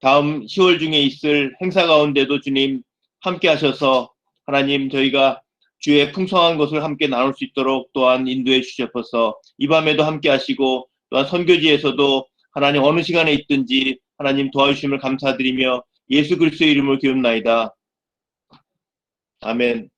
다음 10월 중에 있을 행사 가운데도 주님 함께 하셔서 하나님 저희가 주의 풍성한 것을 함께 나눌 수 있도록 또한 인도해 주셔서 이 밤에도 함께 하시고 또한 선교지에서도 하나님 어느 시간에 있든지 하나님 도와주심을 감사드리며 예수 그리스도의 이름으로 기도합나이다. 아멘.